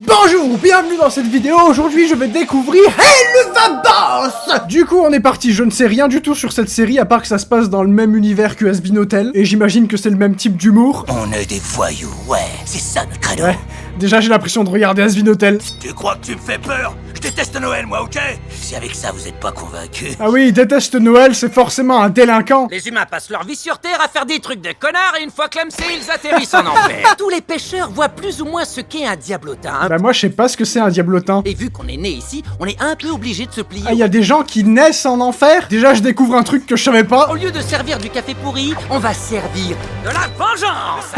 Bonjour, bienvenue dans cette vidéo. Aujourd'hui je vais découvrir Helluva Boss. Du coup on est parti, je ne sais rien du tout sur cette série à part que ça se passe dans le même univers que Has Been Hotel. Et j'imagine que c'est le même type d'humour. On est des voyous, ouais, c'est ça notre credo. Ouais, déjà j'ai l'impression de regarder Has Been Hotel. Tu crois que tu me fais peur? Je déteste Noël moi, ok? Si avec ça vous êtes pas convaincus. Ah oui, il déteste Noël, c'est forcément un délinquant. Les humains passent leur vie sur Terre à faire des trucs de connards et une fois clamsés, ils atterrissent en enfer. Tous les pêcheurs voient plus ou moins ce qu'est un diablotin. Bah moi je sais pas ce que c'est un diablotin. Et vu qu'on est né ici, on est un peu obligé de se plier. Ah, y a des gens qui naissent en enfer? Déjà je découvre un truc que je savais pas. Au lieu de servir du café pourri, on va servir de la vengeance.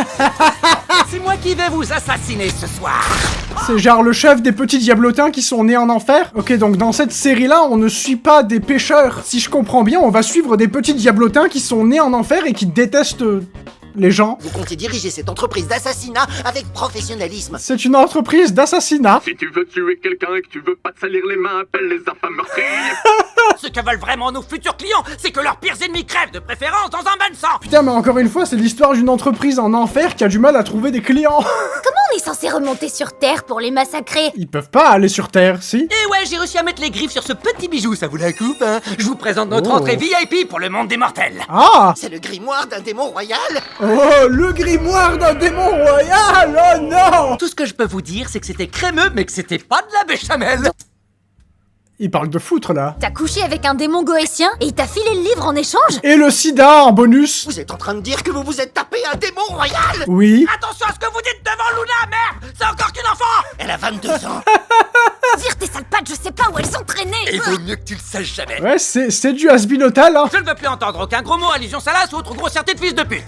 C'est moi qui vais vous assassiner ce soir. C'est genre le chef des petits diablotins qui sont nés en enfer? Ok, donc dans cette série-là, on ne suit pas des pêcheurs. Si je comprends bien, on va suivre des petits diablotins qui sont nés en enfer et qui détestent les gens. Vous comptez diriger cette entreprise d'assassinat avec professionnalisme. C'est une entreprise d'assassinat. Si tu veux tuer quelqu'un et que tu veux pas te salir les mains, appelle les infâmes meurtriers. Ce que veulent vraiment nos futurs clients, c'est que leurs pires ennemis crèvent de préférence dans un bain de sang. Putain, mais encore une fois, c'est l'histoire d'une entreprise en enfer qui a du mal à trouver des clients. Comment on est censé remonter sur Terre pour les massacrer? Ils peuvent pas aller sur Terre, si? Et ouais, j'ai réussi à mettre les griffes sur ce petit bijou, ça vous la coupe, hein? Je vous présente notre Oh. entrée VIP pour le monde des mortels. Ah! C'est le grimoire d'un démon royal. Oh, le grimoire d'un démon royal! Oh non! Tout ce que je peux vous dire, c'est que c'était crémeux, mais que c'était pas de la béchamel. Il parle de foutre, là. T'as couché avec un démon goétien et il t'a filé le livre en échange? Et le sida en bonus? Vous êtes en train de dire que vous vous êtes tapé un démon royal. Oui. Attention à ce que vous dites devant Luna, merde! C'est encore qu'une enfant! Elle a 22 ans. Vire tes sales pattes, je sais pas où elles sont traînées! Il vaut mieux que tu le saches jamais. Ouais, c'est du Has Been Hotel, hein. Je ne veux plus entendre aucun gros mot, allusion salace ou autre grossièreté de fils de pute.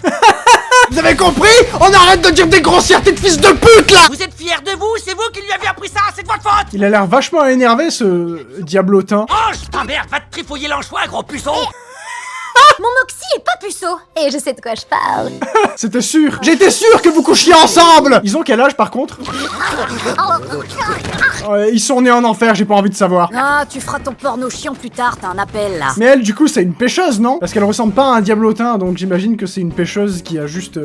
Vous avez compris? On arrête de dire des grossièretés de fils de pute, là! Vous êtes fiers de vous? C'est vous qui lui avez appris ça? C'est de votre faute! Il a l'air vachement énervé, ce diablotin. Oh, je t'emmerde, va te trifouiller l'anchois, gros puceau! Mon Moxie est pas puceau! Et je sais de quoi je parle. C'était sûr. J'étais sûr que vous couchiez ensemble. Ils ont quel âge, par contre? Ils sont nés en enfer, j'ai pas envie de savoir. Ah, tu feras ton porno chiant plus tard, t'as un appel là. Mais elle, du coup, c'est une pêcheuse, non? Parce qu'elle ressemble pas à un diablotin, donc j'imagine que c'est une pêcheuse qui a juste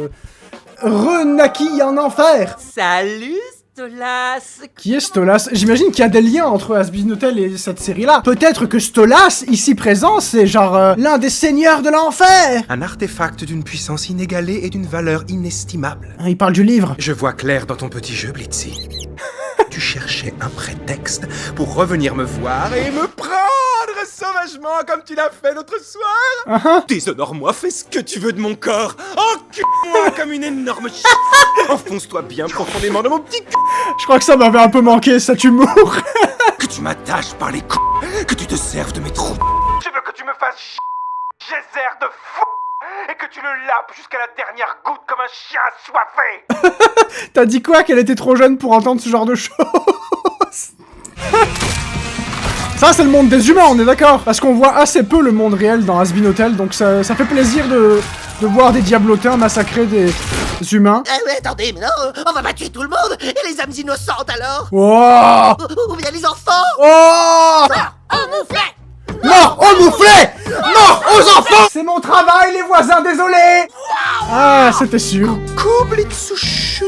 renaquis en enfer. Salut, Stolas! Qui est Stolas? J'imagine qu'il y a des liens entre Has Been Hotel et cette série-là. Peut-être que Stolas, ici présent, c'est genre l'un des seigneurs de l'enfer. Un artefact d'une puissance inégalée et d'une valeur inestimable. Il parle du livre. Je vois clair dans ton petit jeu, Blitzy. Tu cherchais un prétexte pour revenir me voir et me prendre sauvagement comme tu l'as fait l'autre soir. Déshonore-moi, fais ce que tu veux de mon corps. Encule-moi comme une énorme enfonce-toi bien profondément dans mon petit cul. Je crois que ça m'avait un peu manqué, cet humour. Que tu m'attaches par les couilles, que tu te serves de mes trous. Je veux que tu me fasses geyser de fou et que tu le lapes jusqu'à la dernière goutte comme un chien assoiffé. T'as dit quoi? Qu'elle était trop jeune pour entendre ce genre de choses? Ça, c'est le monde des humains, on est d'accord? Parce qu'on voit assez peu le monde réel dans Has Been Hotel, donc ça fait plaisir de voir des diablotins massacrer des humains. Eh ouais, attendez, mais non, on va pas tuer tout le monde. Et les âmes innocentes alors? Oh! Ou bien les enfants? Oh! Oh mon frère. Mort au mouflet! Mort aux enfants! C'est mon travail, les voisins, désolé! Ah, c'était sûr. Blitzuchou.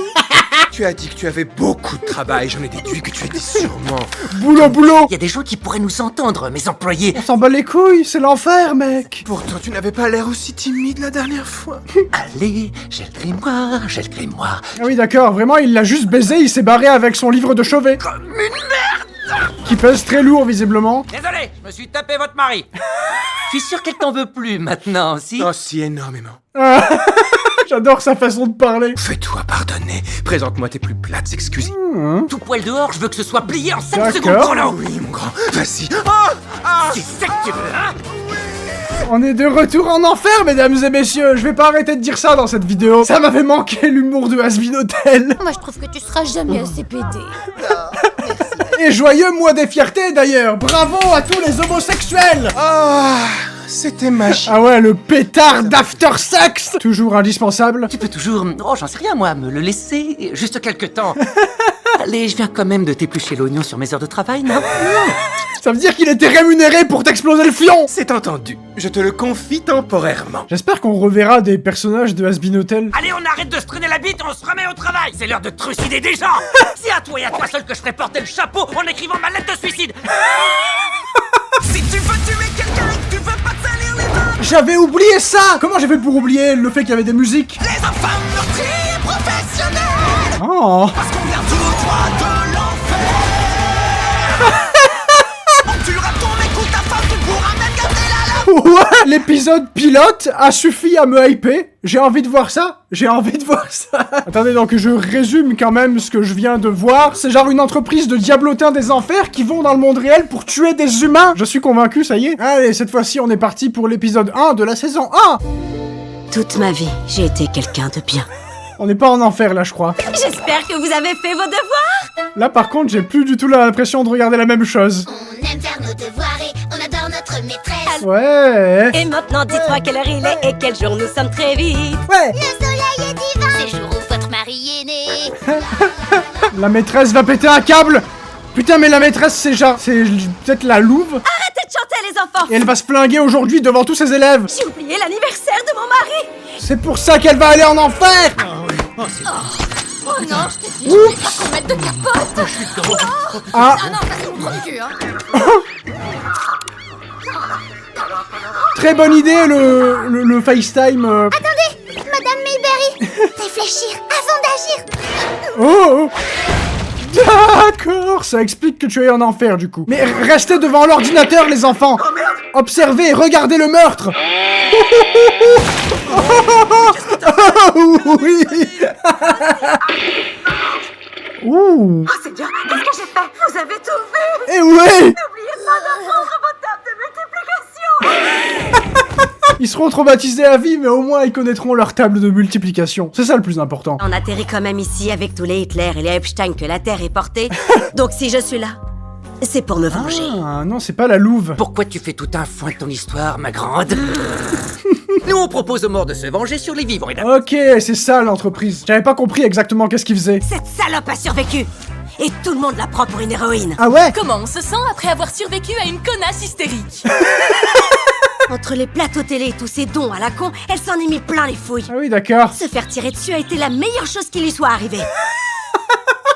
Tu as dit que tu avais beaucoup de travail, j'en ai déduit que tu étais sûrement... Boulot, boulot! Il y a des gens qui pourraient nous entendre, mes employés. On s'en bat les couilles, c'est l'enfer, mec! Pourtant, tu n'avais pas l'air aussi timide la dernière fois. Allez, j'ai le grimoire, j'ai le grimoire. Ah oui, d'accord, vraiment, il l'a juste baisé, il s'est barré avec son livre de chevet. Comme une merde! Qui pèse très lourd, visiblement. Désolé, je me suis tapé votre mari. Je suis sûr qu'elle t'en veut plus maintenant, si? Oh, si énormément. J'adore sa façon de parler. Fais-toi pardonner. Présente-moi tes plus plates excuses. Tout poil dehors, je veux que ce soit plié en 5 D'accord. secondes chrono. Oui, mon grand. Vas-y. C'est ça que tu veux, hein? On est de retour en enfer, mesdames et messieurs. Je vais pas arrêter de dire ça dans cette vidéo. Ça m'avait manqué l'humour de Has Been Hotel. Moi je trouve que tu seras jamais assez pédé. Et joyeux mois des fiertés, d'ailleurs. Bravo à tous les homosexuels. Ah, c'était magique. Ah ouais, le pétard d'after sex. Toujours indispensable. Tu peux toujours, oh j'en sais rien moi, me le laisser juste quelques temps. Allez, je viens quand même de t'éplucher l'oignon sur mes heures de travail, non? Ça veut dire qu'il était rémunéré pour t'exploser le fion. C'est entendu, je te le confie temporairement. J'espère qu'on reverra des personnages de Has-Been Hotel. Allez, on arrête de se traîner la bite, on se remet au travail. C'est l'heure de trucider des gens. C'est à toi et à toi seul que je ferai porter le chapeau en écrivant ma lettre de suicide. Si tu veux tuer quelqu'un et que tu veux pas te salir les mains, J'avais oublié ça. Comment j'ai fait pour oublier le fait qu'il y avait des musiques? les enfants meurtriers professionnels. Oh. Parce qu'on vient tout droit de l'enfer. On tuera ton écoute afin que tu pourras même garder la lame. Ouais, l'épisode pilote a suffi à me hyper. J'ai envie de voir ça. J'ai envie de voir ça. Attendez, donc je résume quand même ce que je viens de voir. C'est genre une entreprise de diablotins des enfers qui vont dans le monde réel pour tuer des humains. Je suis convaincu, ça y est. Allez, cette fois-ci, on est parti pour l'épisode 1 de la saison 1. Toute ma vie, j'ai été quelqu'un de bien. On n'est pas en enfer là, je crois. J'espère que vous avez fait vos devoirs. Là, par contre, j'ai plus du tout l'impression de regarder la même chose. On aime faire nos devoirs et on adore notre maîtresse. Ouais. Et maintenant, dites-moi quelle heure il est et quel jour nous sommes très vite. Ouais. Le soleil est divin. C'est le jour où votre mari est né. La maîtresse va péter un câble. Putain, mais la maîtresse, c'est genre... C'est peut-être la louve. Arrêtez de chanter, les enfants. Et elle va se flinguer aujourd'hui devant tous ses élèves. J'ai oublié l'anniversaire de mon mari. C'est pour ça qu'elle va aller en enfer. Oh non, je t'ai dit, je voulais pas qu'on mette de capote. Ah, Ah non, ça c'est mon trou du cul, hein. très bonne idée le FaceTime. Attendez, Madame Mayberry. Réfléchir avant d'agir. Oh, oh. D'accord, ça explique que tu es en enfer du coup. Mais restez devant l'ordinateur les enfants. Observez et regardez le meurtre. Oui. Ouh. Oh, c'est dur. Qu'est-ce que j'ai fait? Vous avez tout vu. Eh ouais. N'oubliez pas de prendre vos tables de multiplication. Ils seront traumatisés à vie, mais au moins ils connaîtront leur table de multiplication. C'est ça le plus important. On atterrit quand même ici avec tous les Hitler et les Epstein que la Terre est portée. Donc si je suis là, c'est pour me venger. Ah non, c'est pas la louve. Pourquoi tu fais tout un foin de ton histoire, ma grande? Nous, on propose aux morts de se venger sur les vivants. Et Ok, c'est ça l'entreprise. J'avais pas compris exactement qu'est-ce qu'ils faisaient. Cette salope a survécu. Et tout le monde la prend pour une héroïne. Ah ouais? Comment on se sent après avoir survécu à une connasse hystérique? Entre les plateaux télé et tous ces dons à la con, elle s'en est mis plein les fouilles. Ah oui, d'accord. Se faire tirer dessus a été la meilleure chose qui lui soit arrivée.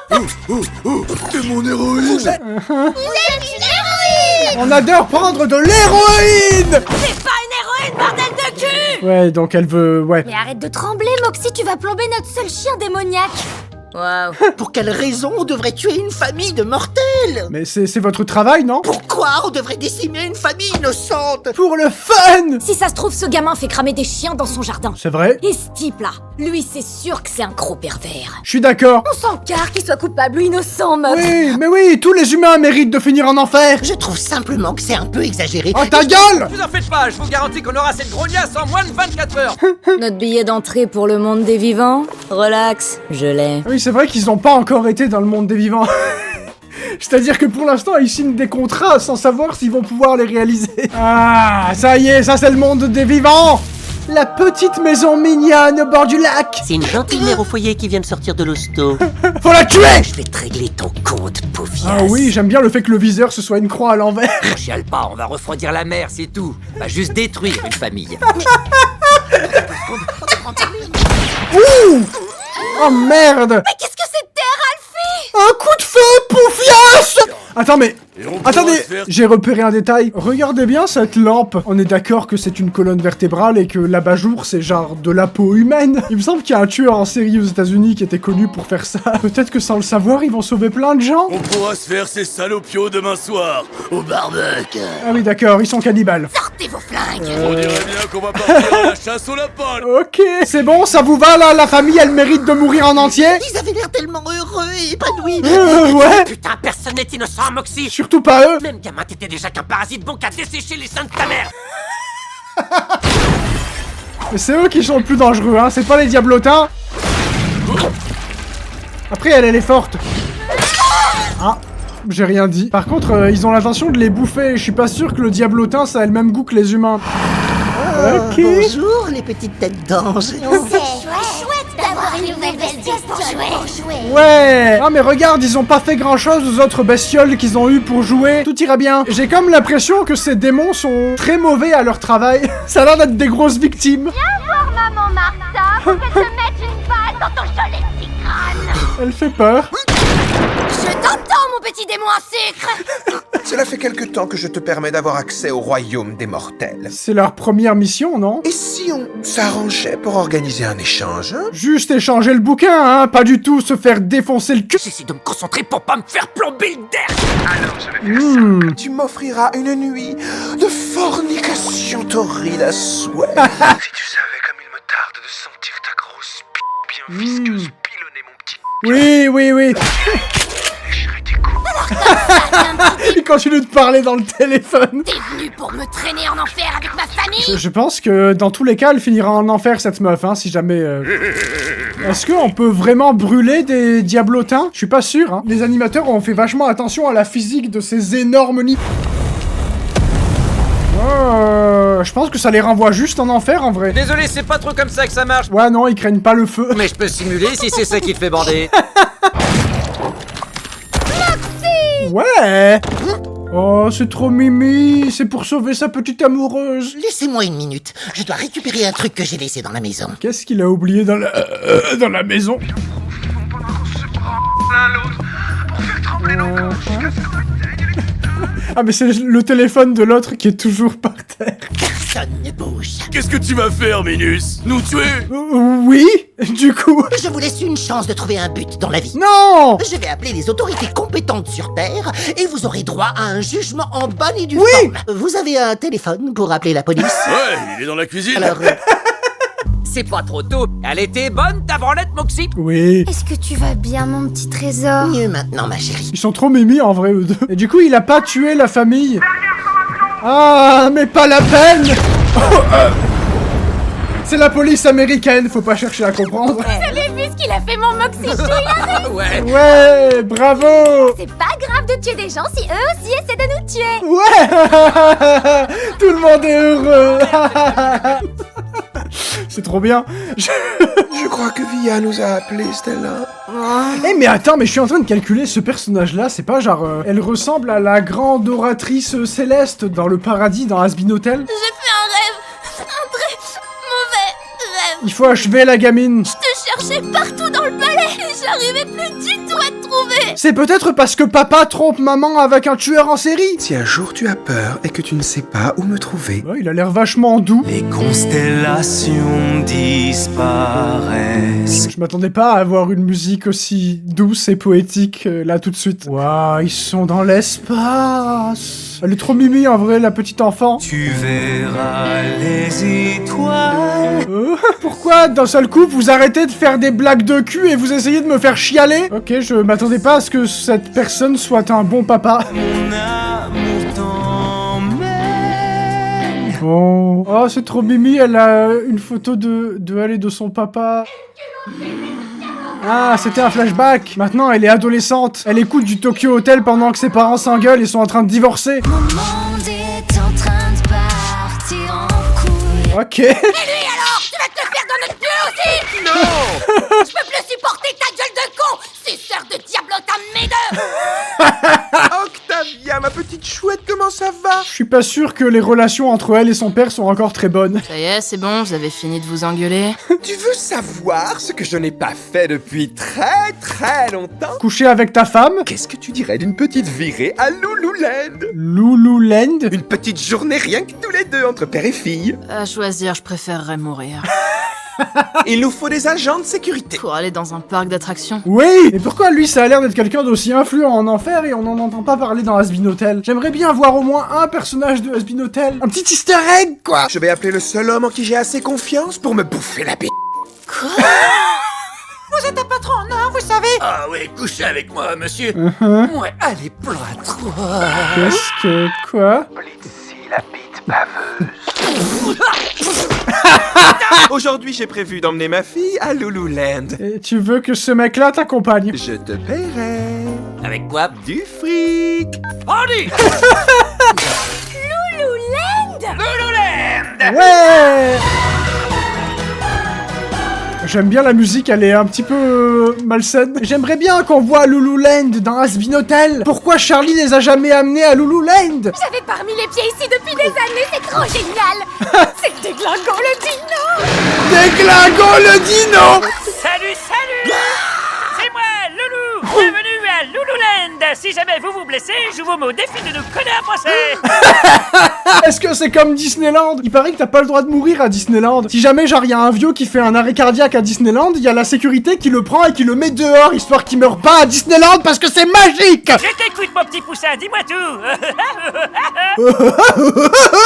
T'es mon héroïne. Vous êtes une héroïne. On adore prendre de l'héroïne. C'est pas une héroïne, bordel de cul! Ouais, donc elle veut... Ouais. Mais arrête de trembler, Moxie, tu vas plomber notre seul chien démoniaque. Waouh. Pour quelle raison on devrait tuer une famille de mortels? Mais c'est votre travail, non? Pourquoi on devrait décimer une famille innocente? Pour le fun. Si ça se trouve, ce gamin fait cramer des chiens dans son jardin. C'est vrai. Et ce type-là, lui, c'est sûr que c'est un gros pervers. Je suis d'accord. On s'en carre qu'il soit coupable ou innocent, meuf. Oui, mais oui, tous les humains méritent de finir en enfer. Je trouve simplement que c'est un peu exagéré. Oh ta gueule. vous en faites pas, je vous garantis qu'on aura cette grognasse en moins de 24 heures. Notre billet d'entrée pour le monde des vivants? Relax, je l'ai. Oui, c'est vrai qu'ils ont pas encore été dans le monde des vivants. C'est-à-dire que pour l'instant, ils signent des contrats sans savoir s'ils vont pouvoir les réaliser. Ah, ça y est, ça c'est le monde des vivants. La petite maison mignonne au bord du lac. C'est une gentille mère au foyer qui vient de sortir de l'hosto. Faut la tuer. Je vais te régler ton compte, paufias. Ah oui, j'aime bien le fait que le viseur ce soit une croix à l'envers. On chiale pas, on va refroidir la mer, c'est tout. On va juste détruire une famille. Ouh. Oh merde. Mais qu'est-ce que c'était, Ralphie? Un coup de feu, Poufias. Attends, mais... Attendez, j'ai repéré un détail. Regardez bien cette lampe. On est d'accord que c'est une colonne vertébrale et que l'abat-jour, c'est genre de la peau humaine. Il me semble qu'il y a un tueur en série aux États-Unis qui était connu pour faire ça. Peut-être que sans le savoir, ils vont sauver plein de gens. On pourra se faire ces salopios demain soir, au barbecue. Ah oui, d'accord, ils sont cannibales. Sortez vos flingues. On dirait bien qu'on va partir à la chasse au lapin. Ok, c'est bon, ça vous va là? La famille, elle mérite de mourir en entier? Ils avaient l'air tellement heureux et épanouis. Ouais. Putain, personne n'est innocent, Moxie. Surtout pas eux. Même gamin, t'étais déjà qu'un parasite bon qu'à dessécher les seins de ta mère. Mais c'est eux qui sont le plus dangereux, hein, c'est pas les diablotins. Après, elle est forte. Ah. j'ai rien dit. Par contre, ils ont l'intention de les bouffer. Je suis pas sûr que le diablotin, ça a le même goût que les humains. Ok. Bonjour, les petites têtes d'ange. C'est chouette d'avoir une nouvelle bestiole pour jouer. Ouais. Ah mais regarde, ils ont pas fait grand chose aux autres bestioles qu'ils ont eu pour jouer. Tout ira bien. J'ai comme l'impression que ces démons sont très mauvais à leur travail. Ça a l'air d'être des grosses victimes. Viens voir maman Martha pour qu'elle te mette une balle dans ton joli petit crâne. Elle fait peur. Je t'entends, mon petit démon en sucre. Cela fait quelque temps que je te permets d'avoir accès au royaume des mortels. C'est leur première mission, non? Et si on s'arrangeait pour organiser un échange, hein? Juste échanger le bouquin, hein, pas du tout se faire défoncer le cul. J'essaie de me concentrer pour pas me faire plomber le derrière. Alors je vais faire ça. Tu m'offriras une nuit de fornication torride à souhait. Si tu savais comme il me tarde de sentir ta grosse bien visqueuse pilonner mon petit... Oui. Il continue de parler dans le téléphone. T'es venu pour me traîner en enfer avec ma famille. Je pense que dans tous les cas, elle finira en enfer, cette meuf, hein, si jamais... Est-ce qu'on peut vraiment brûler des diablotins? Je suis pas sûr, hein. Les animateurs ont fait vachement attention à la physique de ces énormes nids. Je pense que ça les renvoie juste en enfer, en vrai. Désolé, c'est pas trop comme ça que ça marche. Ouais, non, ils craignent pas le feu. Mais je peux simuler si c'est ça qui te fait bander. Ouais. Oh, c'est trop mimi. C'est pour sauver sa petite amoureuse. Laissez-moi une minute. Je dois récupérer un truc que j'ai laissé dans la maison. Qu'est-ce qu'il a oublié dans la maison? Ah mais c'est le téléphone de l'autre qui est toujours par terre. Personne ne bouge. Qu'est-ce que tu vas faire, Minus? Nous tuer? Oui, du coup... Je vous laisse une chance de trouver un but dans la vie. Non! Je vais appeler les autorités compétentes sur Terre et vous aurez droit à un jugement en bonne et due Oui. forme. Vous avez un téléphone pour appeler la police? Ouais, il est dans la cuisine. Alors, C'est pas trop tôt. Elle était bonne ta branlette, Moxie. Oui. Est-ce que tu vas bien, mon petit trésor? mieux maintenant, ma chérie. Ils sont trop mimi en vrai, eux deux. Et du coup, il a pas tué la famille. Ah, mais pas la peine. C'est la police américaine, faut pas chercher à comprendre. Vous avez vu ce qu'il a fait, mon Moxie chou? Ouais, bravo. C'est pas grave de tuer des gens si eux aussi essaient de nous tuer. Ouais. Tout le monde est heureux. C'est trop bien. Je crois que Via nous a appelés, Stella. Eh mais attends, mais je suis en train de calculer ce personnage-là, c'est pas genre... elle ressemble à la grande oratrice céleste dans le paradis, dans Has Been Hotel? J'ai fait un rêve. Un très mauvais rêve. Il faut achever la gamine. Je te cherchais partout dans le palais et j'arrivais plus du tout à te trouver. C'est peut-être parce que papa trompe maman avec un tueur en série. Si un jour tu as peur et que tu ne sais pas où me trouver... Ouais, il a l'air vachement doux. Les constellations disparaissent. Je m'attendais pas à avoir une musique aussi douce et poétique là tout de suite. Waouh, ils sont dans l'espace. Elle est trop mimi en vrai, la petite enfant. Tu verras les étoiles. Pourquoi d'un seul coup vous arrêtez de faire des blagues de cul et vous essayez de me faire chialer? Ok, je m'attendais pas à ce que cette personne soit un bon papa. Mon amour t'emmène. Bon. Oh, c'est trop mimi, elle a une photo de elle et de son papa. Ah, c'était un flashback. Maintenant, elle est adolescente. Elle écoute du Tokyo Hotel pendant que ses parents s'engueulent et sont en train de divorcer. Mon monde est en train de partir en couille. Ok. Et lui alors, tu vas te le faire dans notre pieu aussi? Non. Je peux plus supporter ta gueule de con, suceur de diablotin de mes deux. Octavia, ma petite chouette, comment ça va? Je suis pas sûr que les relations entre elle et son père sont encore très bonnes. Ça y est, c'est bon, vous avez fini de vous engueuler. Tu veux savoir ce que je n'ai pas fait depuis très très longtemps? Coucher avec ta femme? Qu'est-ce que tu dirais d'une petite virée à Lululand? Lululand? Une petite journée rien que tous les deux entre père et fille. À choisir, je préférerais mourir. Il nous faut des agents de sécurité. Pour aller dans un parc d'attractions. Oui. Et pourquoi lui ça a l'air d'être quelqu'un d'aussi influent en enfer et on n'en entend pas parler dans Has Been Hotel? J'aimerais bien voir au moins un personnage de Has Been Hotel. Un petit easter egg quoi. Je vais appeler le seul homme en qui j'ai assez confiance pour me bouffer la bite. Vous êtes un patron, non, vous savez? Ah oui, couchez avec moi, monsieur. Ouais, allez, plâtre. Qu'est-ce que... quoi? Blitzy, la bite baveuse. Aujourd'hui, j'ai prévu d'emmener ma fille à Lululand. Et tu veux que ce mec-là t'accompagne? Je te paierai. Avec quoi? Du fric. Andy! Lululand! Lululand! Ouais. J'aime bien la musique, elle est un petit peu malsaine. J'aimerais bien qu'on voit Lululand dans Has-Been Hotel. Pourquoi Charlie les a jamais amenés à Lululand? J'avais pas remis les pieds ici depuis des années, c'est trop génial! C'est Déglingo le dino! Déglingo le dino! Salut, salut! C'est moi, Loulou! Bienvenue à Lululand! Si jamais vous vous blessez, je vous mets au défi de nous coller un procès! Est-ce que c'est comme Disneyland? Il paraît que t'as pas le droit de mourir à Disneyland. Si jamais genre y a un vieux qui fait un arrêt cardiaque à Disneyland, il y a la sécurité qui le prend et qui le met dehors, histoire qu'il meure pas à Disneyland parce que c'est magique! Je t'écoute, mon petit poussin, dis-moi tout!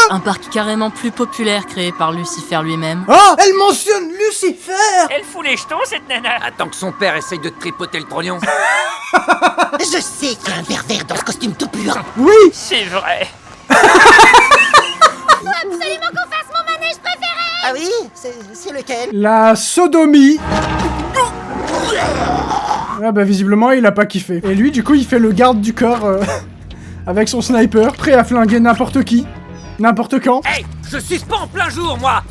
Un parc carrément plus populaire créé par Lucifer lui-même. Oh, elle mentionne Lucifer! Elle fout les jetons, cette nana! Attends que son père essaye de te tripoter le trognon. Je sais qu'il y a un pervers dans ce costume tout puant. Oui! C'est vrai. Faut absolument qu'on fasse mon manège préféré! Ah oui? C'est lequel? La sodomie. Ah bah visiblement il a pas kiffé. Et lui du coup il fait le garde du corps avec son sniper, prêt à flinguer n'importe qui, n'importe quand. Hey, je suis pas en plein jour, moi!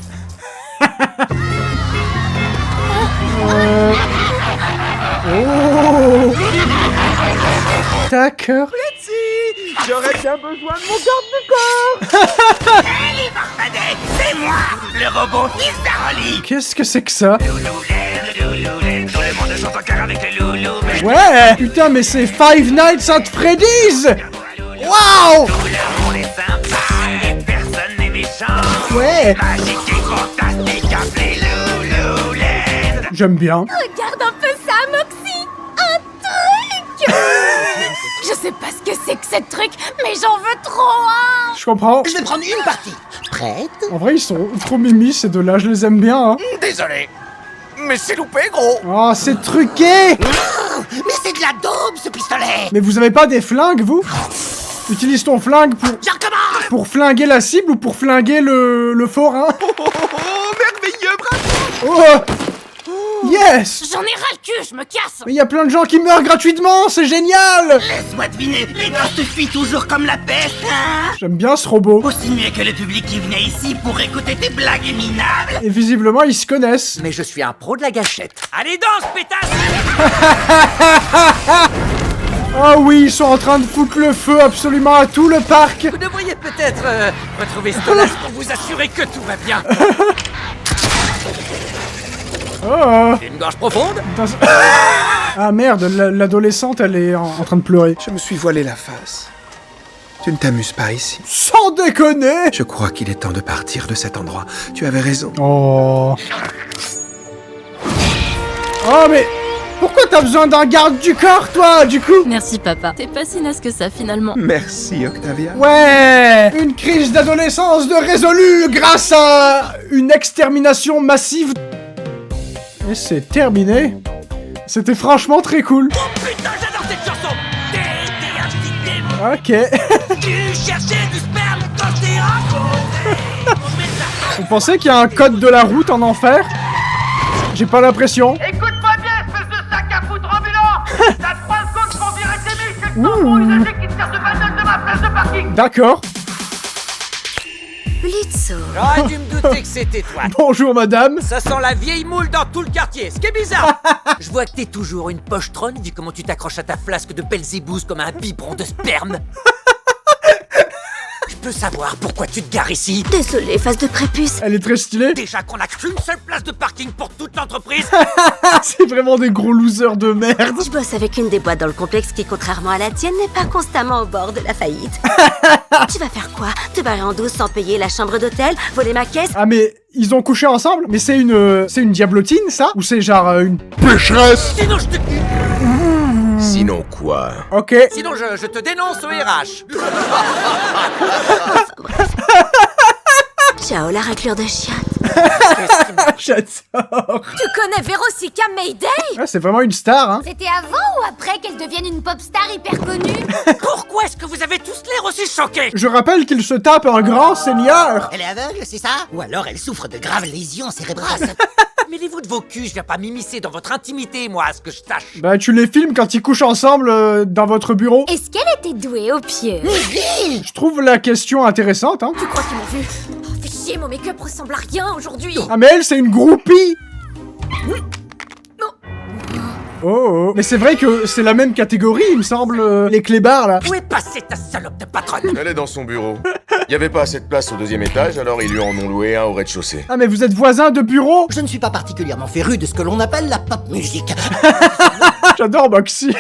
Oh. D'accord. J'aurais bien besoin de mon garde du corps. Allez, Barbadet, c'est moi, le robot Isaroli! Qu'est-ce que c'est que ça? Lululand, dans le monde chante en cœur avec les loulous, mais Ouais. Putain mais c'est Five Nights at Freddy's. Waouh. on est sympa, et personne n'est méchant. Ouais. Magique et fantastique, appelez Lululand. J'aime bien. Regarde un peu ça, Moxie! Un truc! Je sais pas ce que c'est que ce truc, mais j'en veux trop un! Je comprends. Je vais prendre une partie. Prête? En vrai ils sont trop mimi ces deux-là, je les aime bien hein. Désolé, mais c'est loupé, gros. Oh c'est truqué. Mais c'est de la daube, ce pistolet! Mais vous avez pas des flingues vous? Utilise ton flingue Je recommence! pour flinguer la cible ou pour flinguer le forain? Oh, merveilleux, bravo. Oh! Yes! J'en ai ras le cul, je me casse! Mais y a plein de gens qui meurent gratuitement, c'est génial! Laisse-moi deviner, les gosses te fuient toujours comme la peste, hein? J'aime bien ce robot. Aussi mieux que le public qui venait ici pour écouter tes blagues minables. Et visiblement, ils se connaissent. Mais je suis un pro de la gâchette. Allez, danse, pétasse! Ah oui, ils sont en train de foutre le feu absolument à tout le parc. Vous devriez peut-être retrouver Stolas pour vous assurer que tout va bien. Oh! Une gorge profonde? Ah merde, l'adolescente, elle est en train de pleurer. Je me suis voilé la face. Tu ne t'amuses pas ici. Sans déconner! Je crois qu'il est temps de partir de cet endroit. Tu avais raison. Oh. Oh mais... Pourquoi t'as besoin d'un garde du corps, toi, du coup? Merci papa. T'es pas si naze que ça finalement. Merci, Octavia. Ouais! Une crise d'adolescence de résolue grâce à une extermination massive. Et c'est terminé. C'était franchement très cool. Oh putain, j'adore cette chanson! T'es un petit démon! Ok. Tu cherchais du sperme quand je t'ai rencontré! Vous pensez qu'il y a un code de la route en enfer? J'ai pas l'impression. Écoute-moi bien, espèce de sac à foutre ambulant! T'as 3 secondes pour virer tes billes, c'est le temps pour usager qui te sert de bagnole de ma place de parking! D'accord. Blitzo. J'aurais dû me douter que c'était toi! Bonjour madame. Ça sent la vieille moule dans tout le quartier, ce qui est bizarre! Je vois que t'es toujours une pochetronne vu comment tu t'accroches à ta flasque de Belzébouz comme un biberon de sperme! Je peux savoir pourquoi tu te gares ici? Désolé, face de prépuce. Elle est très stylée. Déjà qu'on a qu'une seule place de parking pour toute l'entreprise! C'est vraiment des gros losers de merde. Je bosse avec une des boîtes dans le complexe qui, contrairement à la tienne, n'est pas constamment au bord de la faillite. Tu vas faire quoi? Te barrer en douce sans payer la chambre d'hôtel? Voler ma caisse? Ah mais ils ont couché ensemble? Mais c'est une diablotine ça? Ou c'est genre une pécheresse? Sinon je te... Sinon quoi? Ok. Sinon je te dénonce au RH! Ciao, la raclure de chiottes. J'adore. Tu connais Vérosica Mayday? Ah, c'est vraiment une star hein. C'était avant ou après qu'elle devienne une pop star hyper connue? Pourquoi est-ce que vous avez tous l'air aussi choqués? Je rappelle qu'il se tape un grand seigneur. Elle est aveugle, c'est ça? Ou alors elle souffre de graves lésions cérébrales. Mêlez-vous de vos culs, je viens pas m'immiscer dans votre intimité, moi, à ce que je sache. Bah, tu les filmes quand ils couchent ensemble dans votre bureau. Est-ce qu'elle était douée au pied? Je trouve la question intéressante, hein. Tu crois qu'ils m'ont vu? Oh, fais chier, mon make-up ressemble à rien aujourd'hui. Ah, mais elle, c'est une groupie. Oh. Mais c'est vrai que c'est la même catégorie, il me semble, les clébards, là. Où est passée ta salope de patronne? Elle est dans son bureau. Il y avait pas assez de place au 2e étage, alors ils lui en ont loué un au rez-de-chaussée. Ah, mais vous êtes voisins de bureau? Je ne suis pas particulièrement féru de ce que l'on appelle la pop musique. J'adore Moxie.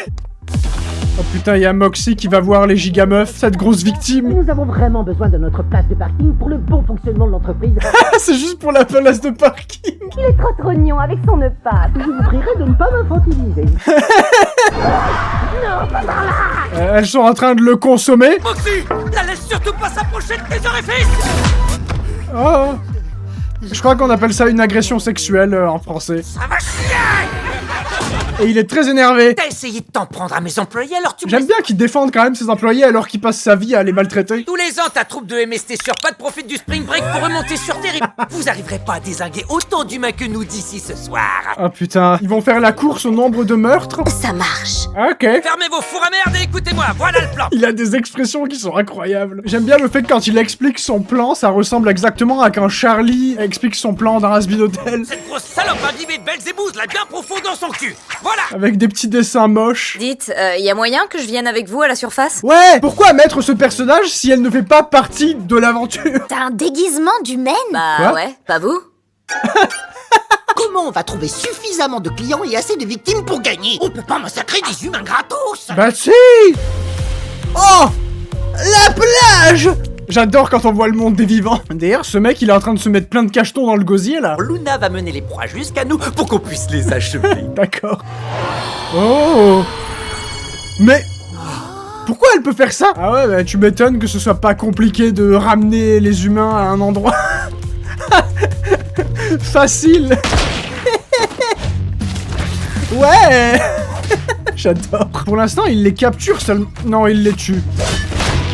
Oh putain, il y a Moxie qui va voir les gigameufs, cette grosse victime. Nous avons vraiment besoin de notre place de parking pour le bon fonctionnement de l'entreprise. C'est juste pour la place de parking. Il est trop trognon avec son nœud pape. Je vous prierai de ne pas m'infantiliser. Elles sont en train de le consommer. Moxie, la laisse surtout pas s'approcher de tes orifices. Oh. Je crois qu'on appelle ça une agression sexuelle en français. Ça va chier. Et il est très énervé. T'as essayé de t'en prendre à mes employés, alors tu... J'aime bien qu'il défende quand même ses employés alors qu'il passe sa vie à les maltraiter. Tous les ans, ta troupe de MST sur pattes profite du spring break pour remonter sur Terry. Vous arriverez pas à dézinguer autant d'humains que nous d'ici ce soir. Oh putain, ils vont faire la course au nombre de meurtres. Ça marche. Ok. Fermez vos fours à merde et écoutez-moi, voilà le plan. Il a des expressions qui sont incroyables. J'aime bien le fait que quand il explique son plan, ça ressemble exactement à quand Charlie explique son plan dans Rasby d'Hôtel. Cette grosse salope imbibée de Belzébuth l'a bien profond dans son cul. Voilà. Avec des petits dessins moches. Dites, y a moyen que je vienne avec vous à la surface? Ouais. Pourquoi mettre ce personnage si elle ne fait pas partie de l'aventure? T'as un déguisement d'humaine? Bah Quoi? ouais, pas vous? Comment on va trouver suffisamment de clients et assez de victimes pour gagner? On peut pas massacrer des humains gratos. Bah si. Oh, la plage. J'adore quand on voit le monde des vivants. D'ailleurs, ce mec, il est en train de se mettre plein de cachetons dans le gosier, là. Luna va mener les proies jusqu'à nous pour qu'on puisse les achever. D'accord. Oh. Mais... pourquoi elle peut faire ça? Ah ouais, bah tu m'étonnes que ce soit pas compliqué de ramener les humains à un endroit. Facile. Ouais. J'adore. Pour l'instant, il les capture seulement. Non, il les tue.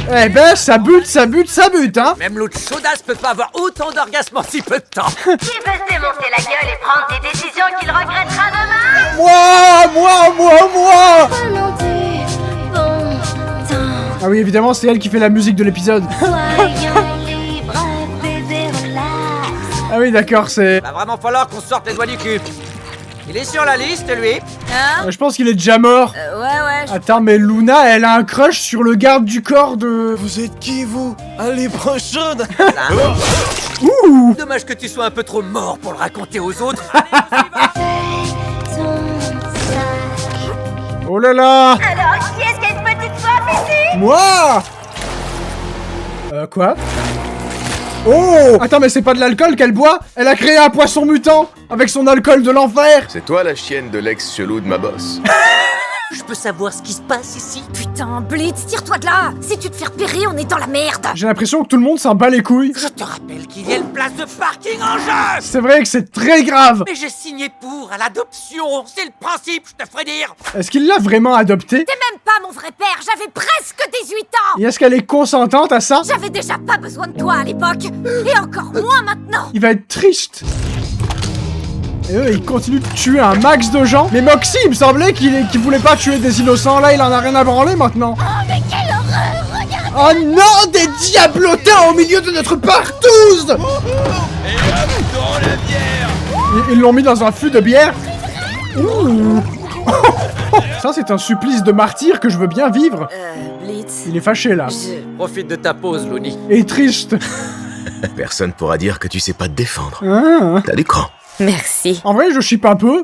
Eh ben, ça bute, hein. Même l'autre chaudasse peut pas avoir autant d'orgasmes en si peu de temps. Qui peut se démonter la gueule et prendre des décisions qu'il regrettera demain? Moi. Remontez, bon temps. Ah oui, évidemment, c'est elle qui fait la musique de l'épisode. Soyons libres, bébé, relax. Ah oui, d'accord, c'est... Va vraiment falloir qu'on sorte les doigts du cul. Il est sur la liste, lui. Hein? Je pense qu'il est déjà mort. Ouais. Attends, mais Luna, elle a un crush sur le garde du corps de... Vous êtes qui, vous? Allez, prochaine. Ouh. Dommage que tu sois un peu trop mort pour le raconter aux autres. Oh là là. Alors, qui est-ce qui a une petite soif ici? Moi. Quoi? Oh. Attends, mais c'est pas de l'alcool qu'elle boit? Elle a créé un poisson mutant avec son alcool de l'enfer. C'est toi la chienne de l'ex-chelou de ma boss. Je peux savoir ce qui se passe ici? Putain, Blitz, tire-toi de là! Si tu te fais repérer, on est dans la merde! J'ai l'impression que tout le monde s'en bat les couilles. Je te rappelle qu'il y a une place de parking en jeu! C'est vrai que c'est très grave. Mais j'ai signé pour, à l'adoption! C'est le principe, je te ferai dire! Est-ce qu'il l'a vraiment adoptée? T'es même pas mon vrai père, j'avais presque 18 ans! Et est-ce qu'elle est consentante à ça? J'avais déjà pas besoin de toi à l'époque, et encore moins maintenant! Il va être triste. Et eux, il continue de tuer un max de gens. Mais Moxie, il me semblait qu'il voulait pas tuer des innocents. Là, il en a rien à branler maintenant. Oh, mais quelle horreur! Regarde! Oh non, des diablotins au milieu de notre partouze! Ils l'ont mis dans un fût de bière. Ouh. Ça, c'est un supplice de martyr que je veux bien vivre. Blitz. Il est fâché, là. Profite de ta pause, Looney. Et triste. Personne pourra dire que tu sais pas te défendre. Ah. T'as du cran. Merci. En vrai, je chippe un peu.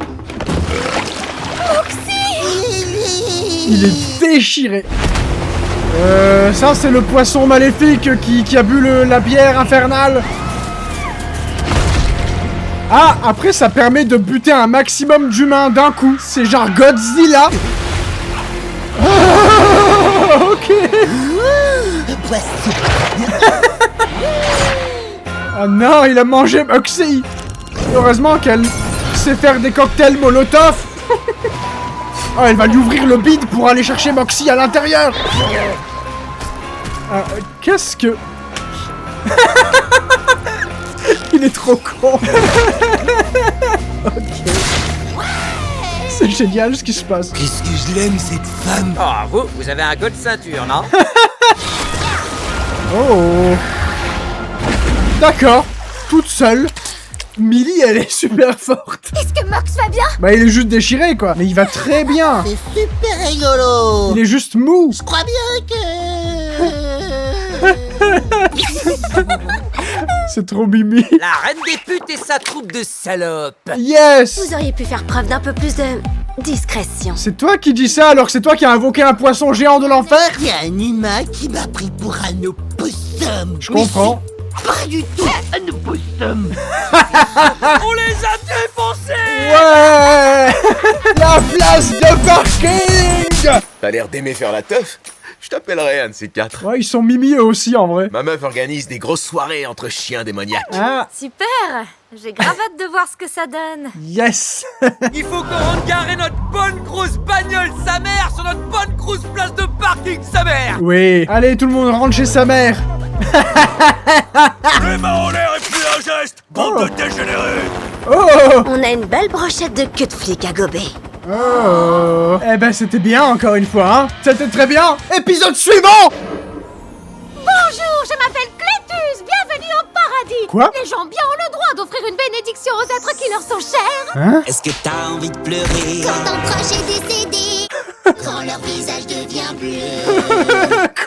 Il est déchiré. Ça, c'est le poisson maléfique qui a bu la bière infernale. Ah, après, ça permet de buter un maximum d'humains d'un coup. C'est genre Godzilla. Oh, ok. Oh non, il a mangé Moxie. Heureusement qu'elle sait faire des cocktails Molotov. Oh, elle va lui ouvrir le bide pour aller chercher Moxie à l'intérieur. Qu'est-ce que... Il est trop con. Ok. C'est génial ce qui se passe. Qu'est-ce que je l'aime, cette femme. Oh, vous avez un go de ceinture, non? Oh. D'accord. Toute seule. Millie, elle est super forte. Est-ce que Mox va bien? Bah, il est juste déchiré, quoi. Mais il va très bien. C'est super rigolo. Il est juste mou. Je crois bien que... C'est trop mimi. La reine des putes et sa troupe de salopes. Yes. Vous auriez pu faire preuve d'un peu plus de discrétion. C'est toi qui dis ça alors que c'est toi qui as invoqué un poisson géant de l'enfer? Il y a un humain qui m'a pris pour un opossum. Je comprends. Pas du tout un opossum. On les a défoncés. Ouais. La place de parking. T'as l'air d'aimer faire la teuf? Je t'appellerai un de ces quatre. Ouais, ils sont mimi eux aussi en vrai. Ma meuf organise des grosses soirées entre chiens démoniaques. Ah, Super. J'ai grave hâte de voir ce que ça donne. yes. Il faut qu'on rentre garer notre bonne grosse bagnole, sa mère, sur notre bonne grosse place de parking, sa mère. Oui. Allez, tout le monde rentre chez sa mère. Les mains en l'air et puis un geste. Bande de dégénérés. Oh. On a une belle brochette de queue de flic à gober. Oh. Eh ben, c'était bien encore une fois, hein. C'était très bien. Épisode suivant. Bonjour, je m'appelle Clétus, bienvenue au paradis. Quoi? Les gens bien ont le droit d'offrir une bénédiction aux êtres qui leur sont chers. Hein? Est-ce que t'as envie de pleurer? Quand ton proche est décédé, quand leur visage devient bleu.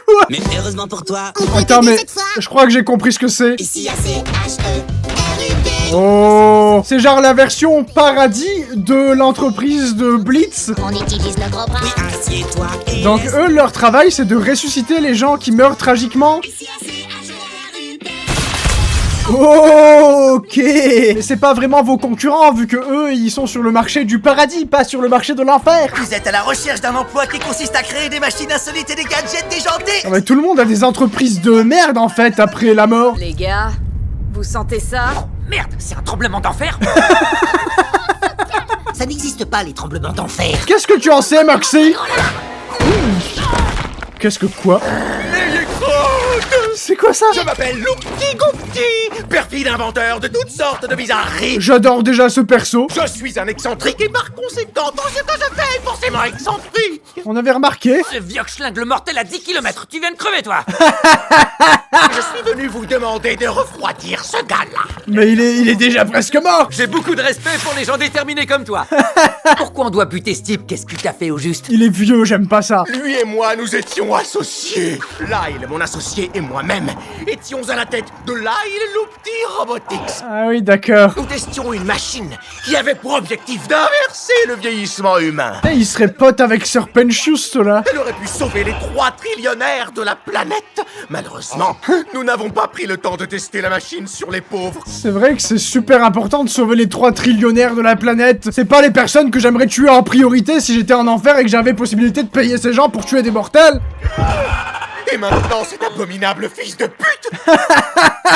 Quoi? Mais heureusement pour toi, On peut Attends, t'aider mais cette fois. je crois que j'ai compris ce que c'est. Ici, A-C-H-E-R-U-D. Oh, c'est genre la version paradis de l'entreprise de Blitz. On utilise le gros bras. oui, assieds-toi et Donc eux, leur travail, c'est de ressusciter les gens qui meurent tragiquement. Ici, A-C-H-E-R-U-D. Oh, ok. Mais c'est pas vraiment vos concurrents, vu que eux, ils sont sur le marché du paradis, pas sur le marché de l'enfer. Vous êtes à la recherche d'un emploi qui consiste à créer des machines insolites et des gadgets déjantés. Non, mais tout le monde a des entreprises de merde, en fait, après la mort. Les gars, vous sentez ça? Merde, c'est un tremblement d'enfer. Ça n'existe pas, les tremblements d'enfer. Qu'est-ce que tu en sais, Maxi? Qu'est-ce que quoi? C'est quoi ça? Je m'appelle Loupti Goupti, perfide inventeur de toutes sortes de bizarreries. J'adore déjà ce perso. Je suis un excentrique et par conséquent, tout ce que je fais est forcément excentrique. On avait remarqué. Ce vieux schlingue mortel à 10 km, tu viens de crever, toi. Je suis venu vous demander de refroidir ce gars-là. Mais il est déjà presque mort. J'ai beaucoup de respect pour les gens déterminés comme toi. Pourquoi on doit buter ce type? Qu'est-ce qu'il t'a fait au juste? Il est vieux, j'aime pas ça. Lui et moi, nous étions associés. Lyle, mon associé, et moi-même étions à la tête de Lyle Loupti Robotics. Ah oui, d'accord. Nous testions une machine qui avait pour objectif d'inverser le vieillissement humain. Et il serait pote avec Sir Penchus, là. Elle aurait pu sauver les 3 trillionnaires de la planète. Malheureusement, nous n'avons pas pris le temps de tester la machine sur les pauvres. C'est vrai que c'est super important de sauver les 3 trillionnaires de la planète. C'est pas les personnes que j'aimerais tuer en priorité si j'étais en enfer et que j'avais possibilité de payer ces gens pour tuer des mortels. Et maintenant, cet abominable fils de pute,